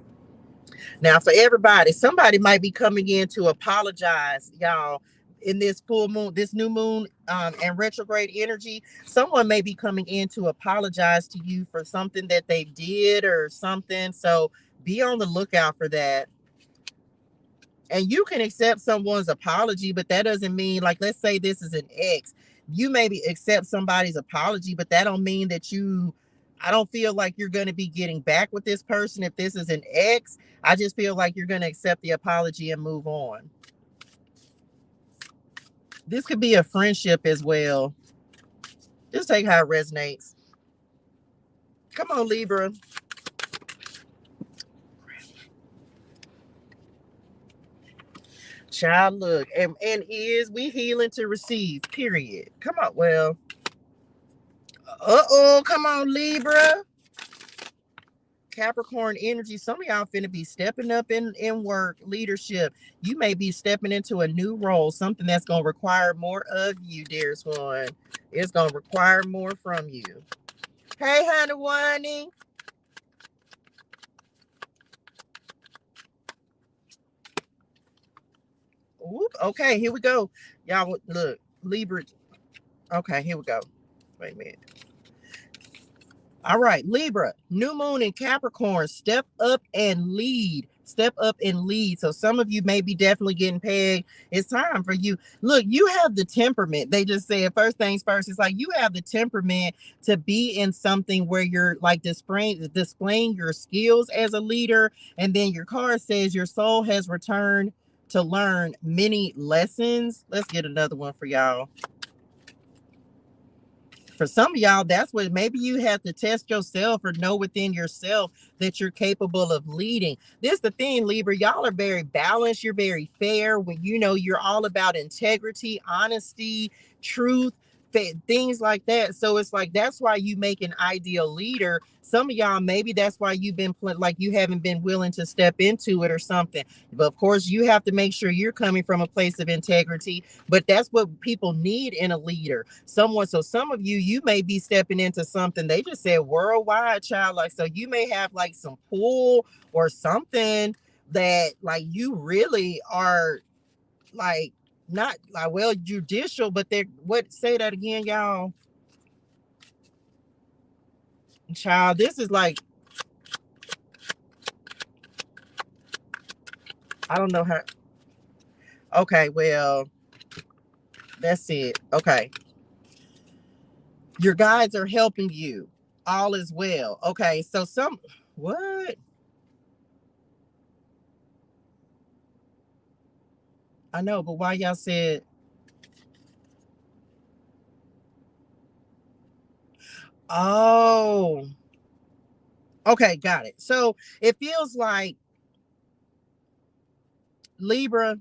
Now, for everybody, somebody might be coming in to apologize, y'all. In this full moon, this new moon, and retrograde energy, someone may be coming in to apologize to you for something that they did or something. So be on the lookout for that. And you can accept someone's apology, but that doesn't mean, like, let's say this is an ex. You maybe accept somebody's apology, but that don't mean that I don't feel like you're going to be getting back with this person if this is an ex. I just feel like you're going to accept the apology and move on. This could be a friendship as well. Just take how it resonates. Come on, Libra. Child, look, and is we healing to receive, period. Come on, well, come on, Libra. Capricorn energy. Some of y'all finna be stepping up in work, leadership. You may be stepping into a new role, something that's gonna require more of you, dearest one. It's gonna require more from you. Hey, honey, Wani. Whoop. Okay, here we go. Y'all look, Libra. Okay, here we go. Wait a minute. All right, Libra, new moon in Capricorn, step up and lead. Step up and lead. So some of you may be definitely getting pegged. It's time for you. Look, you have the temperament. They just said first things first. It's like you have the temperament to be in something where you're like displaying your skills as a leader. And then your card says your soul has returned to learn many lessons. Let's get another one for y'all. For some of y'all, that's what maybe you have to test yourself or know within yourself that you're capable of leading. This is the thing, Libra. Y'all are very balanced. You're very fair. When you know you're all about integrity, honesty, truth, things like that. So it's like that's why you make an ideal leader. Some of y'all, maybe that's why you've been like you haven't been willing to step into it or something. But of course, you have to make sure you're coming from a place of integrity. But that's what people need in a leader. Someone, so some of you may be stepping into something. They just said worldwide, child. Like, so you may have like some pull or something that like you really are like not like well judicial, but they're what say that again, y'all. Child, this is like, I don't know how. Okay, well, that's it. Okay. Your guides are helping you. All is well. Okay, so what? I know, but why y'all said, oh, okay, got it. So it feels like Libra,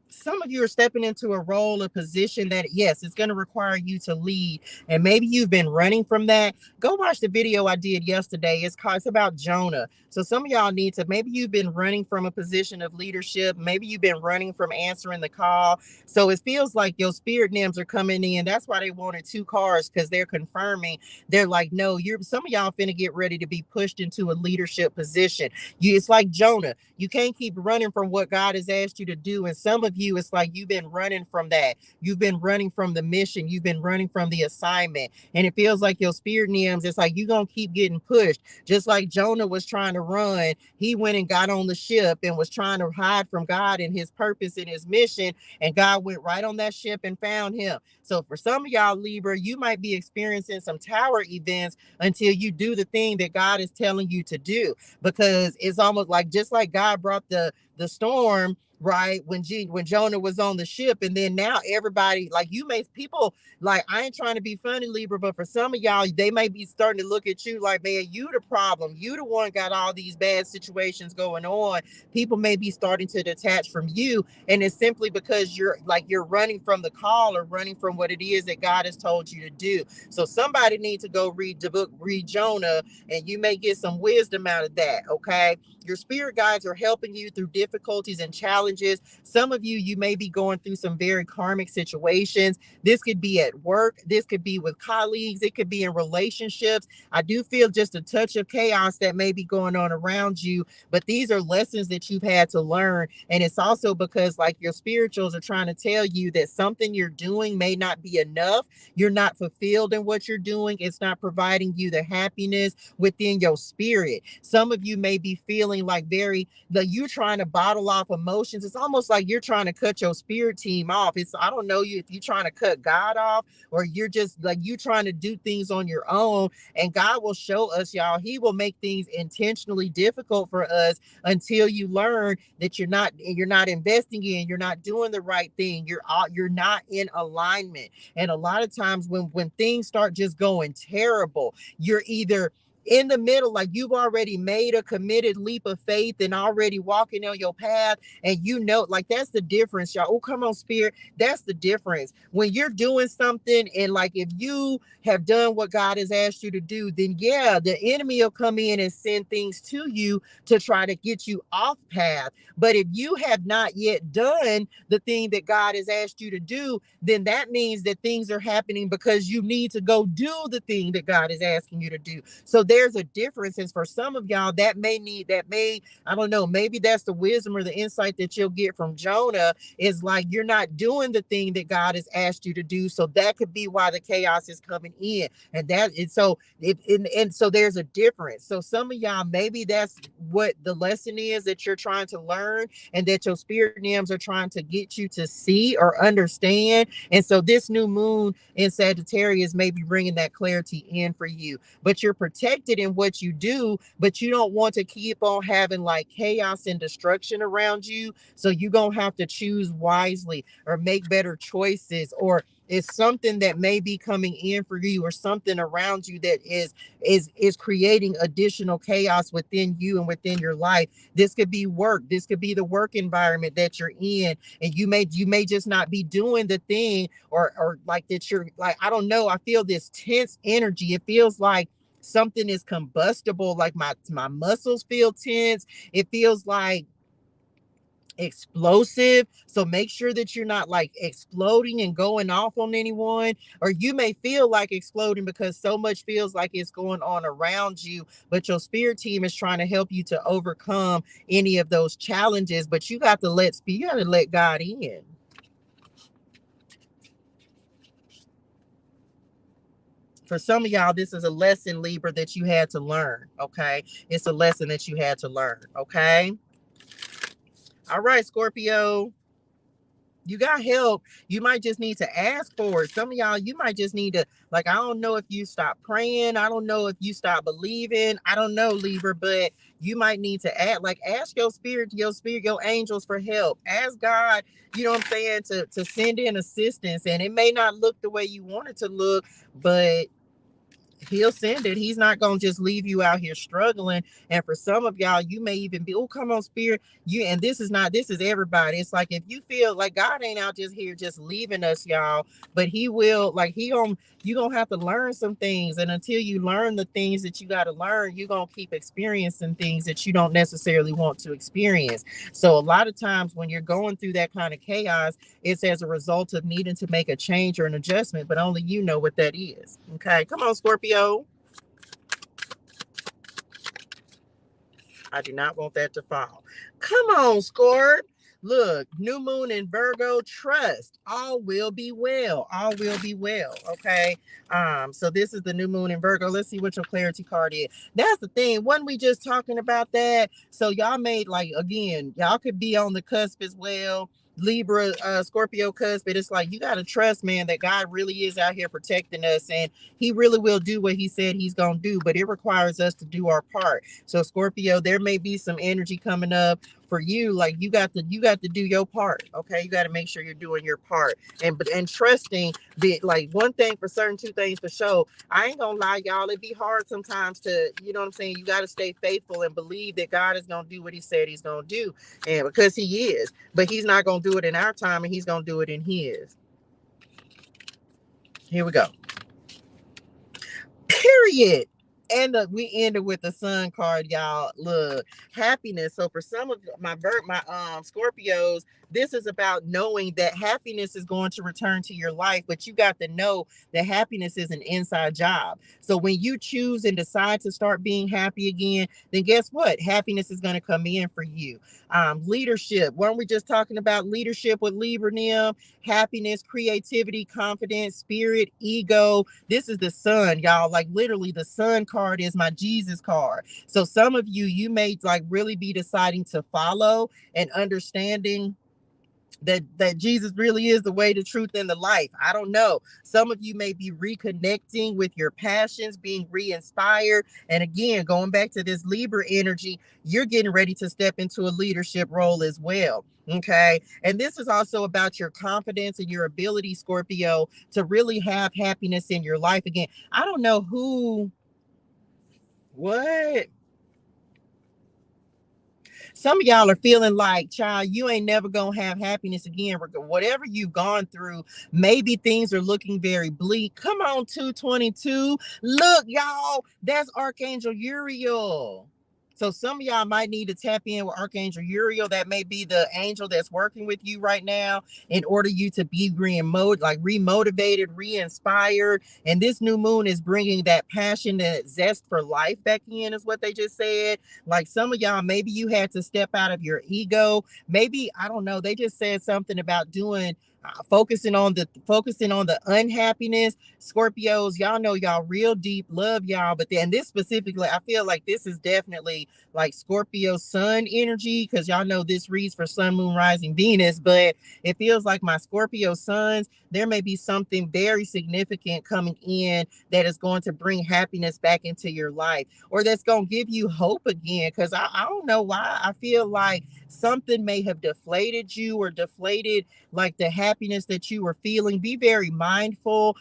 some of you are stepping into a role, a position that, yes, it's going to require you to lead. And maybe you've been running from that. Go watch the video I did yesterday. It's about Jonah. So some of y'all need to, maybe you've been running from a position of leadership. Maybe you've been running from answering the call. So it feels like your spirit names are coming in. That's why they wanted two cars, because they're confirming. They're like, no, some of y'all finna get ready to be pushed into a leadership position. It's like Jonah. You can't keep running from what God has asked you to do. And some of you, it's like you've been running from that. You've been running from the mission. You've been running from the assignment. And it feels like your spirit names, it's like you're going to keep getting pushed. Just like Jonah was trying to run, he went and got on the ship and was trying to hide from God and his purpose and his mission. And God went right on that ship and found him. So for some of y'all, Libra, you might be experiencing some tower events until you do the thing that God is telling you to do, because it's almost like, just like God brought the storm, right, when Jonah was on the ship, and then now everybody, like, people, like, I ain't trying to be funny, Libra, but for some of y'all, they may be starting to look at you like, man, you the problem, you the one got all these bad situations going on. People may be starting to detach from you, and it's simply because you're running from the call, or running from what it is that God has told you to do. So somebody needs to go read the book, read Jonah, and you may get some wisdom out of that. Okay. Your spirit guides are helping you through difficulties and challenges. Some of you may be going through some very karmic situations. This could be at work. This could be with colleagues. It could be in relationships. I do feel just a touch of chaos that may be going on around you, but these are lessons that you've had to learn. And it's also because, like, your spirituals are trying to tell you that something you're doing may not be enough. You're not fulfilled in what you're doing. It's not providing you the happiness within your spirit. Some of you may be feeling like you're trying to bottle off emotions. It's almost like you're trying to cut your spirit team off. I don't know you if you're trying to cut God off, or you're just like you trying to do things on your own. And God will show us, y'all. He will make things intentionally difficult for us until you learn that you're not investing in, you're not doing the right thing. You're not in alignment. And a lot of times when things start just going terrible, you're either in the middle, like you've already made a committed leap of faith and already walking on your path, and like, that's the difference, y'all. Oh, come on, spirit. That's the difference. When you're doing something, and like, if you have done what God has asked you to do, then yeah, the enemy will come in and send things to you to try to get you off path. But if you have not yet done the thing that God has asked you to do, then that means that things are happening because you need to go do the thing that God is asking you to do. So there's a difference. And for some of y'all, I don't know, maybe that's the wisdom or the insight that you'll get from Jonah, is like, you're not doing the thing that God has asked you to do. So that could be why the chaos is coming in. And so there's a difference. So some of y'all, maybe that's what the lesson is that you're trying to learn, and that your spirit names are trying to get you to see or understand. And so this new moon in Sagittarius may be bringing that clarity in for you. But you're protected in what you do, but you don't want to keep on having like chaos and destruction around you. So you're going to have to choose wisely, or make better choices, or it's something that may be coming in for you, or something around you that is creating additional chaos within you and within your life. This could be work. This could be the work environment that you're in, and you may just not be doing the thing, or like that you're like, I don't know. I feel this tense energy. It feels like something is combustible, like my muscles feel tense. It feels like explosive. So make sure that you're not like exploding and going off on anyone, or you may feel like exploding because so much feels like it's going on around you, but your spirit team is trying to help you to overcome any of those challenges. But you got to let God in. For some of y'all, this is a lesson, Libra, that you had to learn, okay? It's a lesson that you had to learn, okay? All right, Scorpio. You got help. You might just need to ask for it. Some of y'all, you might just need to, like, I don't know if you stop praying. I don't know if you stop believing. I don't know, Libra, but you might need to ask your spirit, your angels for help. Ask God, you know what I'm saying, to send in assistance. And it may not look the way you want it to look, but he'll send it. He's not gonna just leave you out here struggling. And for some of y'all, you may even be, oh, come on, spirit. And this is everybody. It's like, if you feel like God ain't out just here just leaving us, y'all, but he will, like, you gonna have to learn some things. And until you learn the things that you got to learn, you're gonna keep experiencing things that you don't necessarily want to experience. So a lot of times when you're going through that kind of chaos, it's as a result of needing to make a change or an adjustment, but only you know what that is. Okay, come on, Scorpio. I do not want that to fall. Come on, Scorp. Look, new moon in Virgo, trust. All will be well. All will be well. Okay. So this is the new moon in Virgo. Let's see what your clarity card is. That's the thing. Wasn't we just talking about that? So y'all made, like, again, y'all could be on the cusp as well. Libra, Scorpio cusp, but it's like, you got to trust, man, that God really is out here protecting us, and he really will do what he said he's going to do, but it requires us to do our part. So Scorpio, there may be some energy coming up for you. Like, you got to do your part. Okay. You got to make sure you're doing your part, and trusting that, like, one thing for certain, two things for sure. I ain't gonna lie, y'all. It'd be hard sometimes to, you know what I'm saying? You got to stay faithful and believe that God is going to do what he said he's going to do. And because he is, but he's not going to do it in our time, and he's going to do it in his. Here we go. Period. And we ended with the sun card, y'all. Look, happiness. So for some of my Scorpios, this is about knowing that happiness is going to return to your life, but you got to know that happiness is an inside job. So when you choose and decide to start being happy again, then guess what? Happiness is going to come in for you. Leadership. Weren't we just talking about leadership with Libra, happiness, creativity, confidence, spirit, ego? This is the sun, y'all. Like, literally, the sun card is my Jesus card. So some of you may, like, really be deciding to follow and understanding that Jesus really is the way, the truth, and the life. I don't know. Some of you may be reconnecting with your passions, being re-inspired. And again, going back to this Libra energy, you're getting ready to step into a leadership role as well. Okay. And this is also about your confidence and your ability, Scorpio, to really have happiness in your life. Again, I don't know what some of y'all are feeling like, child, you ain't never gonna have happiness again. Whatever you've gone through, maybe things are looking very bleak. Come on, 222. Look, y'all, that's Archangel Uriel. So some of y'all might need to tap in with Archangel Uriel. That may be the angel that's working with you right now in order you to be remotivated, re-inspired. And this new moon is bringing that passion, that zest for life back in, is what they just said. Like, some of y'all, maybe you had to step out of your ego. Maybe, I don't know, they just said something about doing focusing on the unhappiness. Scorpios, y'all know y'all real deep, love y'all, but then this specifically, I feel like this is definitely like Scorpio sun energy, because y'all know this reads for sun, moon, rising, Venus, but it feels like my Scorpio suns, there may be something very significant coming in that is going to bring happiness back into your life, or that's going to give you hope again. Because I don't know why I feel like something may have deflated you, or deflated like the happiness that you were feeling. Be very mindful.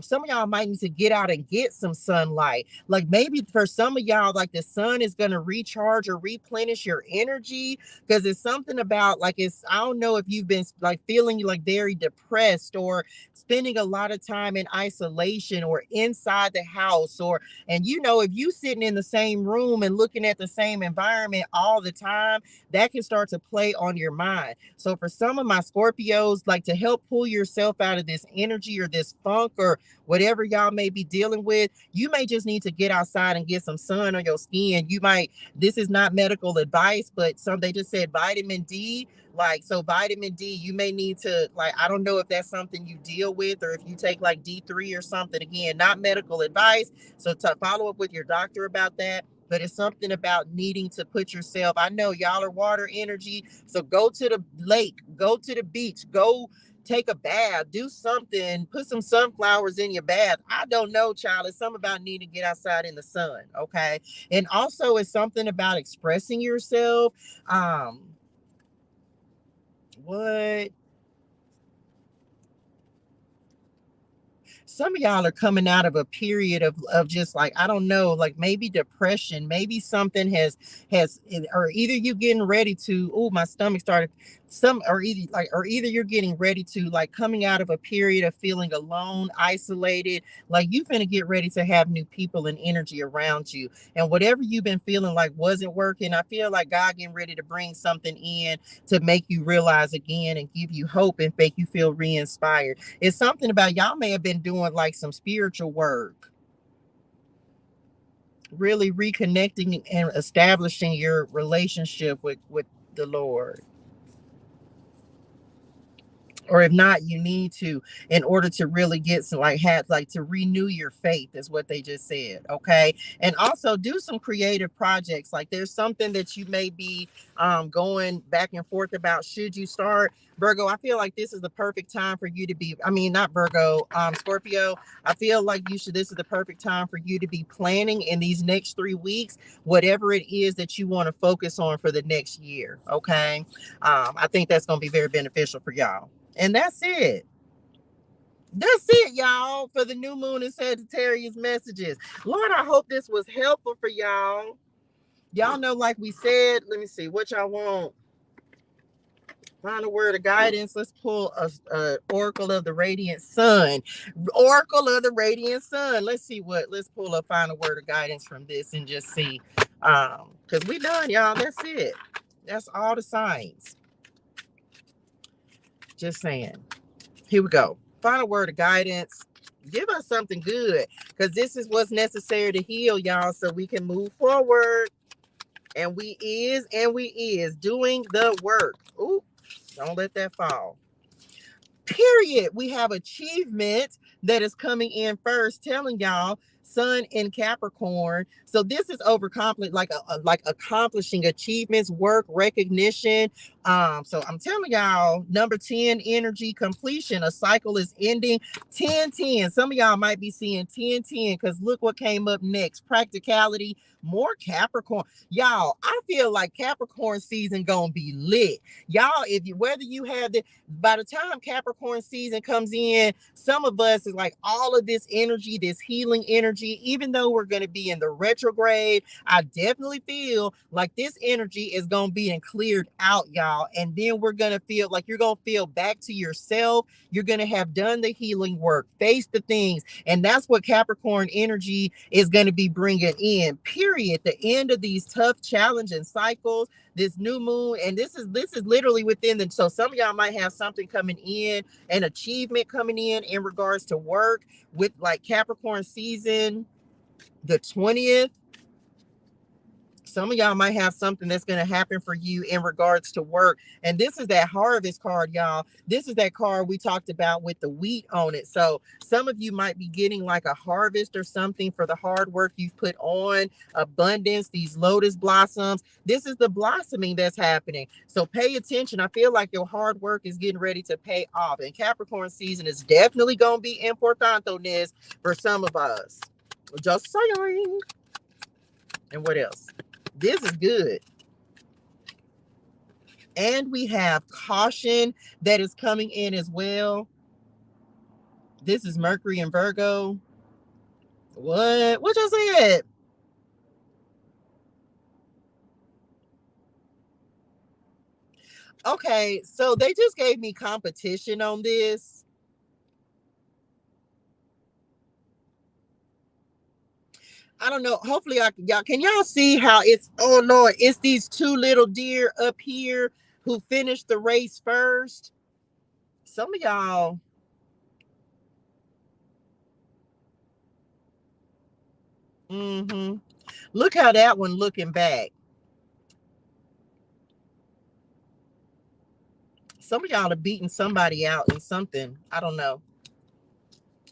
Some of y'all might need to get out and get some sunlight. Like, maybe for some of y'all, like, the sun is going to recharge or replenish your energy, because it's something about, like, I don't know if you've been like feeling like very depressed, or spending a lot of time in isolation or inside the house, and if you sitting in the same room and looking at the same environment all the time, that can start to play on your mind. So for some of my Scorpios, like, like to help pull yourself out of this energy or this funk or whatever y'all may be dealing with, you may just need to get outside and get some sun on your skin. You might, this is not medical advice, but they just said vitamin D. Like, so vitamin D, you may need to, like, I don't know if that's something you deal with or if you take like D3 or something. Again, not medical advice. So to follow up with your doctor about that. But it's something about needing to put yourself, I know y'all are water energy. So go to the lake, go to the beach, go take a bath, do something, put some sunflowers in your bath. I don't know, child. It's something about needing to get outside in the sun. Okay. And also it's something about expressing yourself. What some of y'all are coming out of a period of just like, I don't know, like maybe depression, maybe something has or either you getting ready to, oh, my stomach started some, or either you're getting ready to, like, coming out of a period of feeling alone, isolated, like you finna get ready to have new people and energy around you. And whatever you've been feeling like wasn't working, I feel like God getting ready to bring something in to make you realize again and give you hope and make you feel re-inspired. It's something about y'all may have been doing like some spiritual work, really reconnecting and establishing your relationship with the Lord. Or if not, you need to, in order to really get some, like, have, like, to renew your faith is what they just said. Okay. And also do some creative projects. Like, there's something that you may be going back and forth about. Should you start? Virgo, I feel like this is the perfect time for you to be, I mean, not Virgo, Scorpio, I feel like this is the perfect time for you to be planning in these next 3 weeks whatever it is that you want to focus on for the next year. Okay. I think that's going to be very beneficial for y'all. And that's it. That's it, y'all, for the new moon and Sagittarius messages. Lord, I hope this was helpful for y'all. Y'all know, like we said, let me see what y'all want. Find a word of guidance. Let's pull a Oracle of the Radiant Sun. Oracle of the Radiant Sun. Let's pull a final word of guidance from this and just see. Because we done, y'all. That's it. That's all the signs. Just saying. Here we go. Final word of guidance. Give us something good, because this is what's necessary to heal, y'all, so we can move forward. And we is doing the work. Ooh, don't let that fall. Period. We have achievement that is coming in first, telling y'all Sun in Capricorn. So this is like accomplishing achievements, work, recognition. So I'm telling y'all, number 10 energy completion. A cycle is ending. 10-10. Some of y'all might be seeing 10-10 because look what came up next. Practicality, more Capricorn. Y'all, I feel like Capricorn season gonna be lit. Y'all, if you whether you have the by the time Capricorn season comes in, some of us is like all of this energy, this healing energy, even though we're going to be in the retrograde, I definitely feel like this energy is going to be cleared out, y'all. And then we're going to feel like you're going to feel back to yourself. You're going to have done the healing work, face the things. And that's what Capricorn energy is going to be bringing in, period. The end of these tough, challenging cycles, this new moon, and this is literally within the, so some of y'all might have something coming in, an achievement coming in regards to work with like Capricorn season, the 20th. Some of y'all might have something that's going to happen for you in regards to work. And this is that harvest card, y'all. This is that card we talked about with the wheat on it. So some of you might be getting like a harvest or something for the hard work you've put on, abundance, these lotus blossoms. This is the blossoming that's happening. So pay attention. I feel like your hard work is getting ready to pay off. And Capricorn season is definitely going to be importante for some of us. Just saying. And what else? This is good. And we have caution that is coming in as well. This is Mercury and Virgo. What y'all said? Okay, so they just gave me competition on this. I don't know. Hopefully, can y'all see how it's? Oh Lord, it's these two little deer up here who finished the race first. some of y'all, look how that one looking back. Some of y'all are beating somebody out in something. I don't know.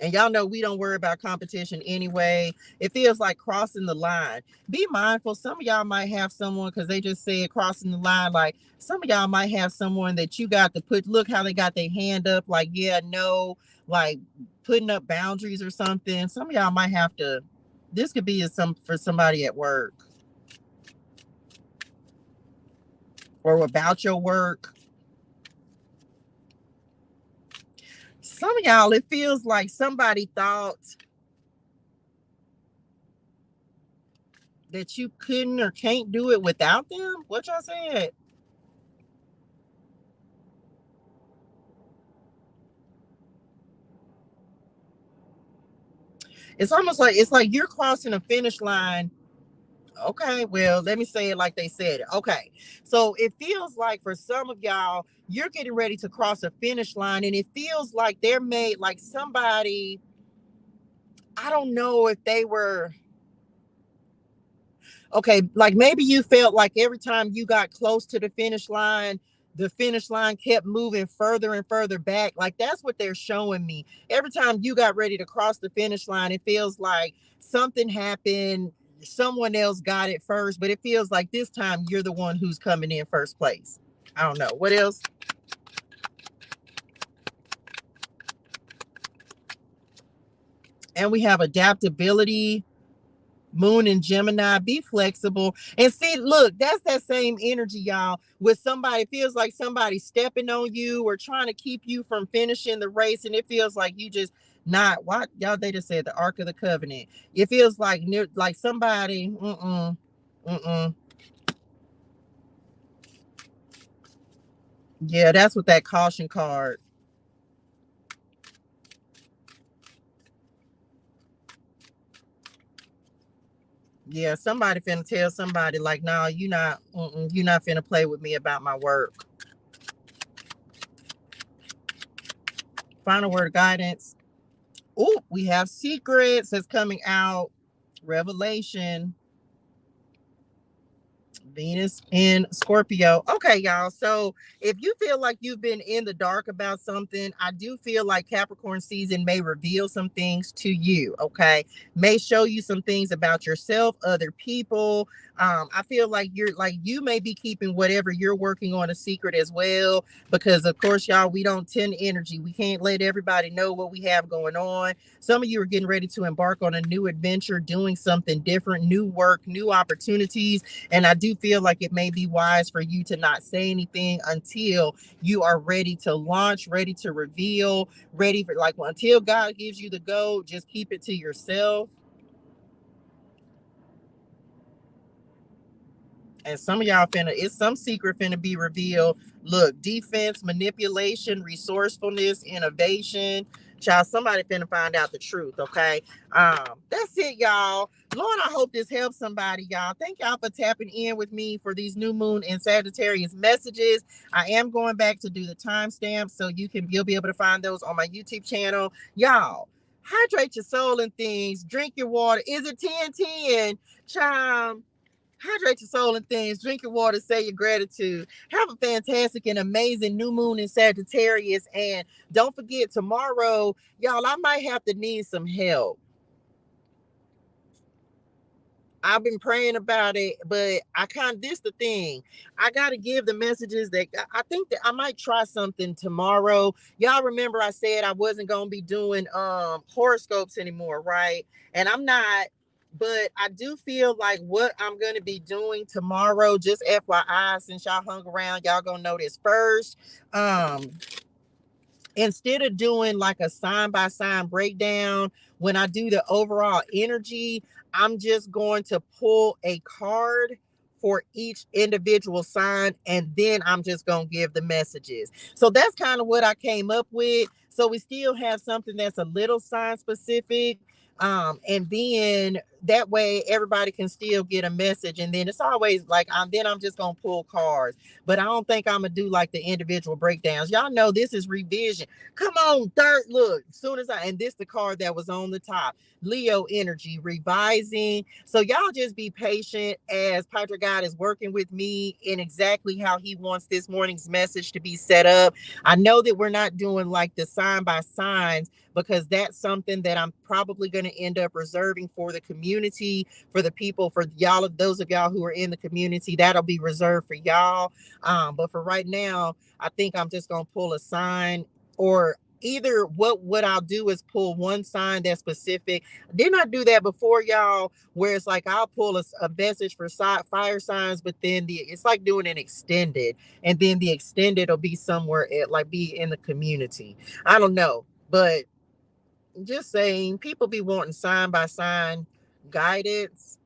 And y'all know we don't worry about competition anyway. It feels like crossing the line. Be mindful. Some of y'all might have someone, because they just said crossing the line. Like some of y'all might have someone that you got to put, look how they got their hand up. Like, yeah, no, like putting up boundaries or something. Some of y'all might have to, this could be for somebody at work or about your work. Some of y'all, it feels like somebody thought that you couldn't or can't do it without them. What y'all said? It's almost like it's like you're crossing a finish line. Okay, well, let me say it like they said it. Okay, so it feels like for some of y'all, you're getting ready to cross a finish line, and it feels like they're made like somebody. I don't know if they were okay, like maybe you felt like every time you got close to the finish line kept moving further and further back. Like that's what they're showing me. Every time you got ready to cross the finish line, it feels like something happened. Someone else got it first, but it feels like this time you're the one who's coming in first place. I don't know. What else? And we have adaptability. Moon and Gemini, be flexible. And see, look, that's that same energy, y'all. With somebody, it feels like somebody stepping on you or trying to keep you from finishing the race. And it feels like you just not what y'all, they just said the Ark of the Covenant. It feels like like somebody, yeah, that's what that caution card. Yeah, somebody finna tell somebody like, no, you not finna play with me about my work. Final word of guidance. Oh, we have secrets that's coming out. Revelation. Venus in Scorpio. Okay, y'all. So if you feel like you've been in the dark about something, I do feel like Capricorn season may reveal some things to you. Okay, may show you some things about yourself, other people. I feel like you may be keeping whatever you're working on a secret as well, because of course, y'all, we don't tend energy. We can't let everybody know what we have going on. Some of you are getting ready to embark on a new adventure, doing something different, new work, new opportunities, and I do feel like it may be wise for you to not say anything until you are ready to launch, ready to reveal, ready for like until God gives you the go, just keep it to yourself. And some of y'all finna, it's some secret finna be revealed. Look, defense, manipulation, resourcefulness, innovation. Child, somebody finna find out the truth, okay? That's it, y'all. Lord, I hope this helps somebody, y'all. Thank y'all for tapping in with me for these new moon and Sagittarius messages. I am going back to do the timestamps, so you'll be able to find those on my YouTube channel. Y'all, hydrate your soul and things, drink your water. Is it 10-10? Child, hydrate your soul and things, drink your water, say your gratitude. Have a fantastic and amazing new moon in Sagittarius. And don't forget, tomorrow, y'all, I might have to need some help. I've been praying about it, but this the thing. I gotta give the messages that I think that I might try something tomorrow. Y'all remember I said I wasn't gonna be doing horoscopes anymore, right? And I'm not, but I do feel like what I'm gonna be doing tomorrow, just FYI, since y'all hung around, y'all gonna know this first. Um, Instead of doing like a sign by sign breakdown, when I do the overall energy, I'm just going to pull a card for each individual sign, and then I'm just going to give the messages. So that's kind of what I came up with. So we still have something that's a little sign specific. And then that way everybody can still get a message. And then it's always like I'm just gonna pull cards, but I don't think I'm gonna do like the individual breakdowns. Y'all know this is revision. Come on, third look. Soon as and this the card that was on the top. Leo energy, revising. So y'all just be patient as Padre God is working with me in exactly how he wants this morning's message to be set up. I know that we're not doing like the sign by signs, because that's something that I'm probably going to end up reserving for the community, for the people, for y'all, those of y'all who are in the community. That'll be reserved for y'all. But for right now, I think I'm just going to pull a sign, or either what I'll do is pull one sign that's specific. Didn't I do that before, y'all? Where it's like I'll pull a message for fire signs, but then it's like doing an extended, and then the extended will be somewhere like be in the community. I don't know, but just saying, people be wanting sign by sign guidance.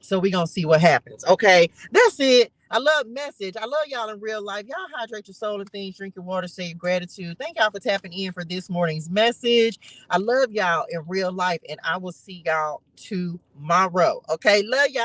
So we gonna see what happens. Okay, that's it. I love message. I love y'all in real life. Y'all hydrate your soul and things, drink your water, say your gratitude. Thank y'all for tapping in for this morning's message. I love y'all in real life, and I will see y'all tomorrow. Okay, love y'all.